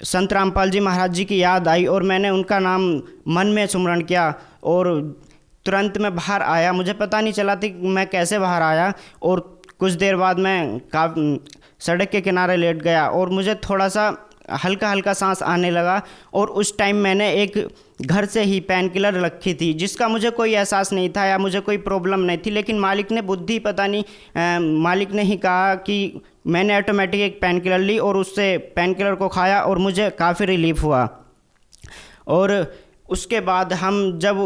संत रामपाल जी महाराज जी की याद आई और मैंने उनका नाम मन में सुमरण किया और तुरंत मैं बाहर आया। मुझे पता नहीं चला था कि मैं कैसे बाहर आया और कुछ देर बाद मैं सड़क के किनारे लेट गया और मुझे थोड़ा सा हल्का हल्का सांस आने लगा। और उस टाइम मैंने एक घर से ही पेन किलर रखी थी, जिसका मुझे कोई एहसास नहीं था या मुझे कोई प्रॉब्लम नहीं थी, लेकिन मालिक ने बुद्धि पता नहीं मालिक ने ही कहा कि मैंने ऑटोमेटिक एक पेन किलर ली और उससे पेन किलर को खाया और मुझे काफ़ी रिलीफ हुआ। और उसके बाद हम जब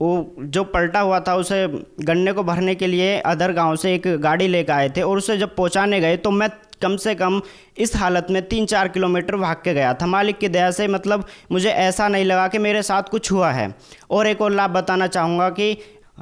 वो जो पलटा हुआ था उसे गन्ने को भरने के लिए अदर गांव से एक गाड़ी लेकर आए थे और उसे जब पहुंचाने गए तो मैं कम से कम इस हालत में 3-4 किलोमीटर भाग के गया था। मालिक की दया से मतलब मुझे ऐसा नहीं लगा कि मेरे साथ कुछ हुआ है। और एक और लाभ बताना चाहूँगा कि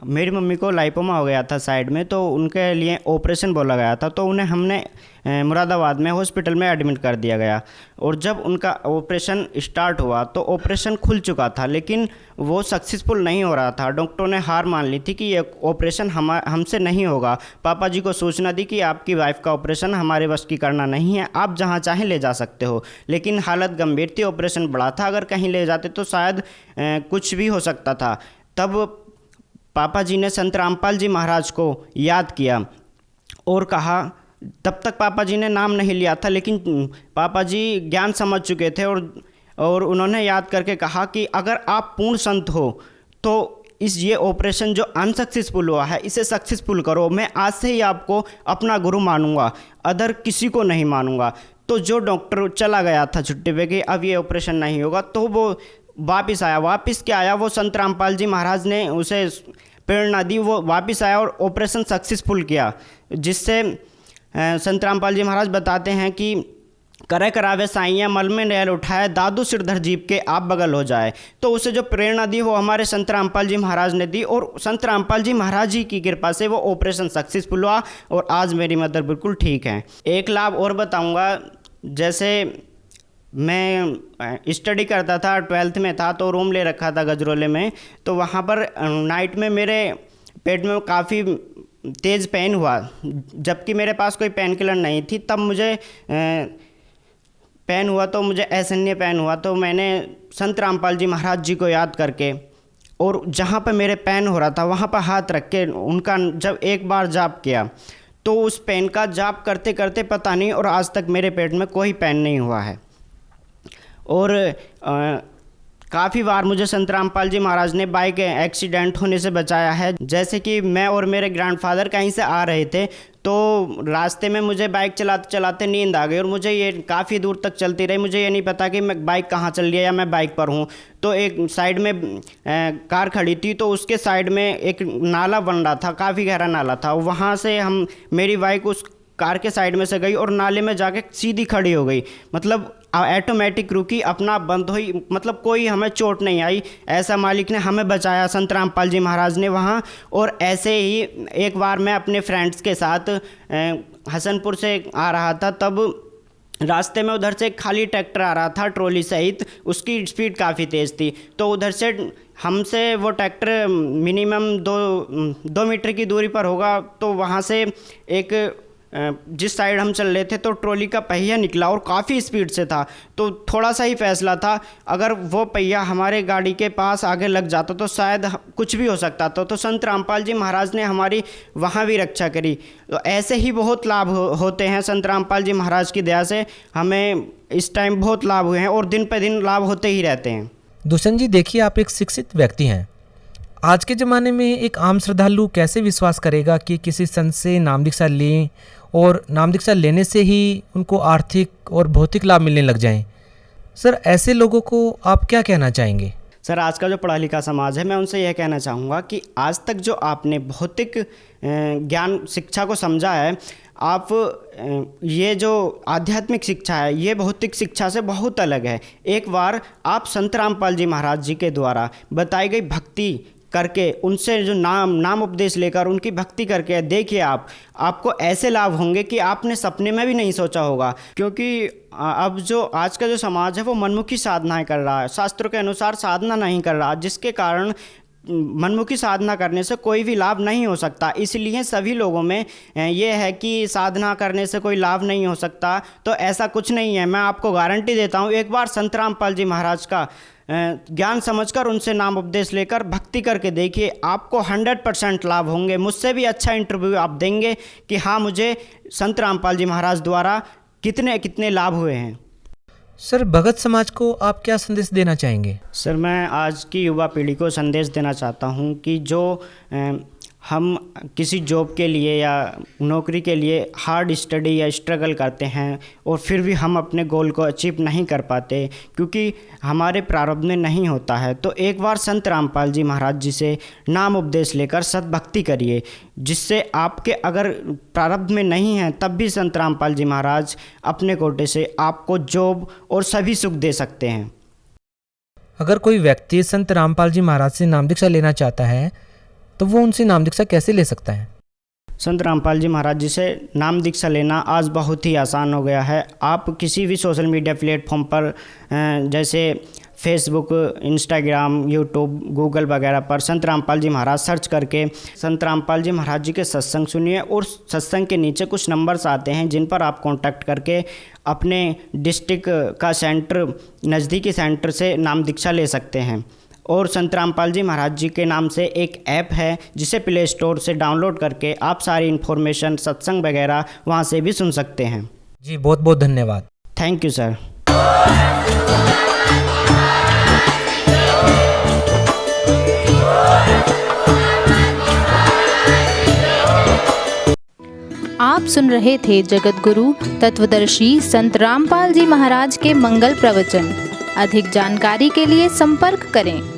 मेरी मम्मी को लाइपोमा हो गया था साइड में, तो उनके लिए ऑपरेशन बोला गया था, तो उन्हें हमने मुरादाबाद में हॉस्पिटल में एडमिट कर दिया गया। और जब उनका ऑपरेशन स्टार्ट हुआ तो ऑपरेशन खुल चुका था, लेकिन वो सक्सेसफुल नहीं हो रहा था। डॉक्टरों ने हार मान ली थी कि ये ऑपरेशन हमसे नहीं होगा। पापा जी को सूचना दी कि आपकी वाइफ का ऑपरेशन हमारे बस की करना नहीं है, आप जहाँ चाहें ले जा सकते हो। लेकिन हालत गंभीर थी, ऑपरेशन बड़ा था, अगर कहीं ले जाते तो शायद कुछ भी हो सकता था। तब पापा जी ने संत रामपाल जी महाराज को याद किया और कहा, तब तक पापा जी ने नाम नहीं लिया था, लेकिन पापा जी ज्ञान समझ चुके थे और उन्होंने याद करके कहा कि अगर आप पूर्ण संत हो तो ये ऑपरेशन जो अनसक्सेसफुल हुआ है इसे सक्सेसफुल करो। मैं आज से ही आपको अपना गुरु मानूंगा, अदर किसी को नहीं मानूंगा। तो जो डॉक्टर चला गया था छुट्टी पे कि अब ये ऑपरेशन नहीं होगा, तो वो वापस आया। वापस क्या आया, वो संत रामपाल जी महाराज ने उसे प्रेरणा दी, वो वापस आया और ऑपरेशन सक्सेसफुल किया, जिससे संत रामपाल जी महाराज बताते हैं कि करे करावे साइयाँ मल में नैल उठाए, दादू सिरधर जीप के आप बगल हो जाए। तो उसे जो प्रेरणा दी वो हमारे संत रामपाल जी महाराज ने दी और संत रामपाल जी महाराज जी की कृपा से वो ऑपरेशन सक्सेसफुल हुआ और आज मेरी मदर बिल्कुल ठीक है। एक लाभ और बताऊँगा, जैसे मैं स्टडी करता था, 12th में था, तो रूम ले रखा था गजरोले में। तो वहाँ पर नाइट में मेरे पेट में काफ़ी तेज़ पेन हुआ, जबकि मेरे पास कोई पेन किलर नहीं थी। तब मुझे पेन हुआ, तो मुझे असहनीय पेन हुआ। तो मैंने संत रामपाल जी महाराज जी को याद करके और जहाँ पर मेरे पेन हो रहा था वहाँ पर हाथ रख के उनका जब एक बार जाप किया तो उस पेन का जाप करते करते पता नहीं, और आज तक मेरे पेट में कोई पेन नहीं हुआ है। और काफ़ी बार मुझे संत रामपाल जी महाराज ने बाइक एक्सीडेंट होने से बचाया है। जैसे कि मैं और मेरे ग्रैंडफादर कहीं से आ रहे थे, तो रास्ते में मुझे बाइक चलाते चलाते नींद आ गई, और मुझे ये काफ़ी दूर तक चलती रही, मुझे ये नहीं पता कि मैं बाइक कहाँ चल रही है या मैं बाइक पर हूँ। तो एक साइड में कार खड़ी थी, तो उसके साइड में एक नाला बन रहा था, काफ़ी गहरा नाला था। वहाँ से मेरी बाइक उस कार के साइड में से गई और नाले में जाके सीधी खड़ी हो गई, मतलब ऑटोमेटिक रुकी, अपना बंद हुई, मतलब कोई हमें चोट नहीं आई। ऐसा मालिक ने हमें बचाया, संत रामपाल जी महाराज ने वहाँ। और ऐसे ही एक बार मैं अपने फ्रेंड्स के साथ हसनपुर से आ रहा था, तब रास्ते में उधर से खाली ट्रैक्टर आ रहा था ट्रॉली सहित, उसकी स्पीड काफ़ी तेज़ थी। तो उधर से हमसे वो ट्रैक्टर मिनिमम 2 मीटर की दूरी पर होगा। तो वहाँ से एक जिस साइड हम चल रहे थे, तो ट्रॉली का पहिया निकला और काफ़ी स्पीड से था। तो थोड़ा सा ही फैसला था, अगर वो पहिया हमारे गाड़ी के पास आगे लग जाता तो शायद कुछ भी हो सकता था। तो संत रामपाल जी महाराज ने हमारी वहाँ भी रक्षा करी। तो ऐसे ही बहुत लाभ होते हैं संत रामपाल जी महाराज की दया से, हमें इस टाइम बहुत लाभ हुए हैं और दिन पे दिन लाभ होते ही रहते हैं। दुष्यंत जी, देखिए आप एक शिक्षित व्यक्ति हैं। आज के ज़माने में एक आम श्रद्धालु कैसे विश्वास करेगा कि किसी संत से नाम दीक्षा लें और नाम दीक्षा लेने से ही उनको आर्थिक और भौतिक लाभ मिलने लग जाएं? सर, ऐसे लोगों को आप क्या कहना चाहेंगे? सर, आज का जो पढ़ा लिखा समाज है, मैं उनसे यह कहना चाहूँगा कि आज तक जो आपने भौतिक ज्ञान शिक्षा को समझा है, आप ये जो आध्यात्मिक शिक्षा है ये भौतिक शिक्षा से बहुत अलग है। एक बार आप संत रामपाल जी महाराज जी के द्वारा बताई गई भक्ति करके, उनसे जो नाम उपदेश लेकर उनकी भक्ति करके देखिए, आपको ऐसे लाभ होंगे कि आपने सपने में भी नहीं सोचा होगा। क्योंकि अब जो आज का जो समाज है वो मनमुखी साधनाएं कर रहा है, शास्त्रों के अनुसार साधना नहीं कर रहा, जिसके कारण मनमुखी साधना करने से कोई भी लाभ नहीं हो सकता। इसलिए सभी लोगों में ये है कि साधना करने से कोई लाभ नहीं हो सकता, तो ऐसा कुछ नहीं है। मैं आपको गारंटी देता हूँ, एक बार संत रामपाल जी महाराज का ज्ञान समझकर उनसे नाम उपदेश लेकर भक्ति करके देखिए, आपको 100% लाभ होंगे। मुझसे भी अच्छा इंटरव्यू आप देंगे कि हाँ, मुझे संत रामपाल जी महाराज द्वारा कितने कितने लाभ हुए हैं। सर, भगत समाज को आप क्या संदेश देना चाहेंगे? सर, मैं आज की युवा पीढ़ी को संदेश देना चाहता हूँ कि जो हम किसी जॉब के लिए या नौकरी के लिए हार्ड स्टडी या स्ट्रगल करते हैं और फिर भी हम अपने गोल को अचीव नहीं कर पाते क्योंकि हमारे प्रारब्ध में नहीं होता है, तो एक बार संत रामपाल जी महाराज जी से नाम उपदेश लेकर सद्भक्ति करिए, जिससे आपके अगर प्रारब्ध में नहीं है तब भी संत रामपाल जी महाराज अपने कोटे से आपको जॉब और सभी सुख दे सकते हैं। अगर कोई व्यक्ति संत रामपाल जी महाराज से नाम दीक्षा लेना चाहता है तो वो उनसे नाम दीक्षा कैसे ले सकता है? संत रामपाल जी महाराज जी से नाम दीक्षा लेना आज बहुत ही आसान हो गया है। आप किसी भी सोशल मीडिया प्लेटफॉर्म पर जैसे फेसबुक, इंस्टाग्राम, यूट्यूब, गूगल वगैरह पर संत रामपाल जी महाराज सर्च करके संत रामपाल जी महाराज जी के सत्संग सुनिए और सत्संग के नीचे कुछ नंबर्स आते हैं जिन पर आप कांटेक्ट करके अपने डिस्ट्रिक्ट का सेंटर, नज़दीकी सेंटर से नाम दीक्षा ले सकते हैं। और संत रामपाल जी महाराज जी के नाम से एक ऐप है जिसे प्ले स्टोर से डाउनलोड करके आप सारी इन्फॉर्मेशन, सत्संग वगैरह वहाँ से भी सुन सकते हैं। जी, बहुत बहुत धन्यवाद। Thank you sir. आप सुन रहे थे जगत गुरु तत्वदर्शी संत रामपाल जी महाराज के मंगल प्रवचन। अधिक जानकारी के लिए संपर्क करें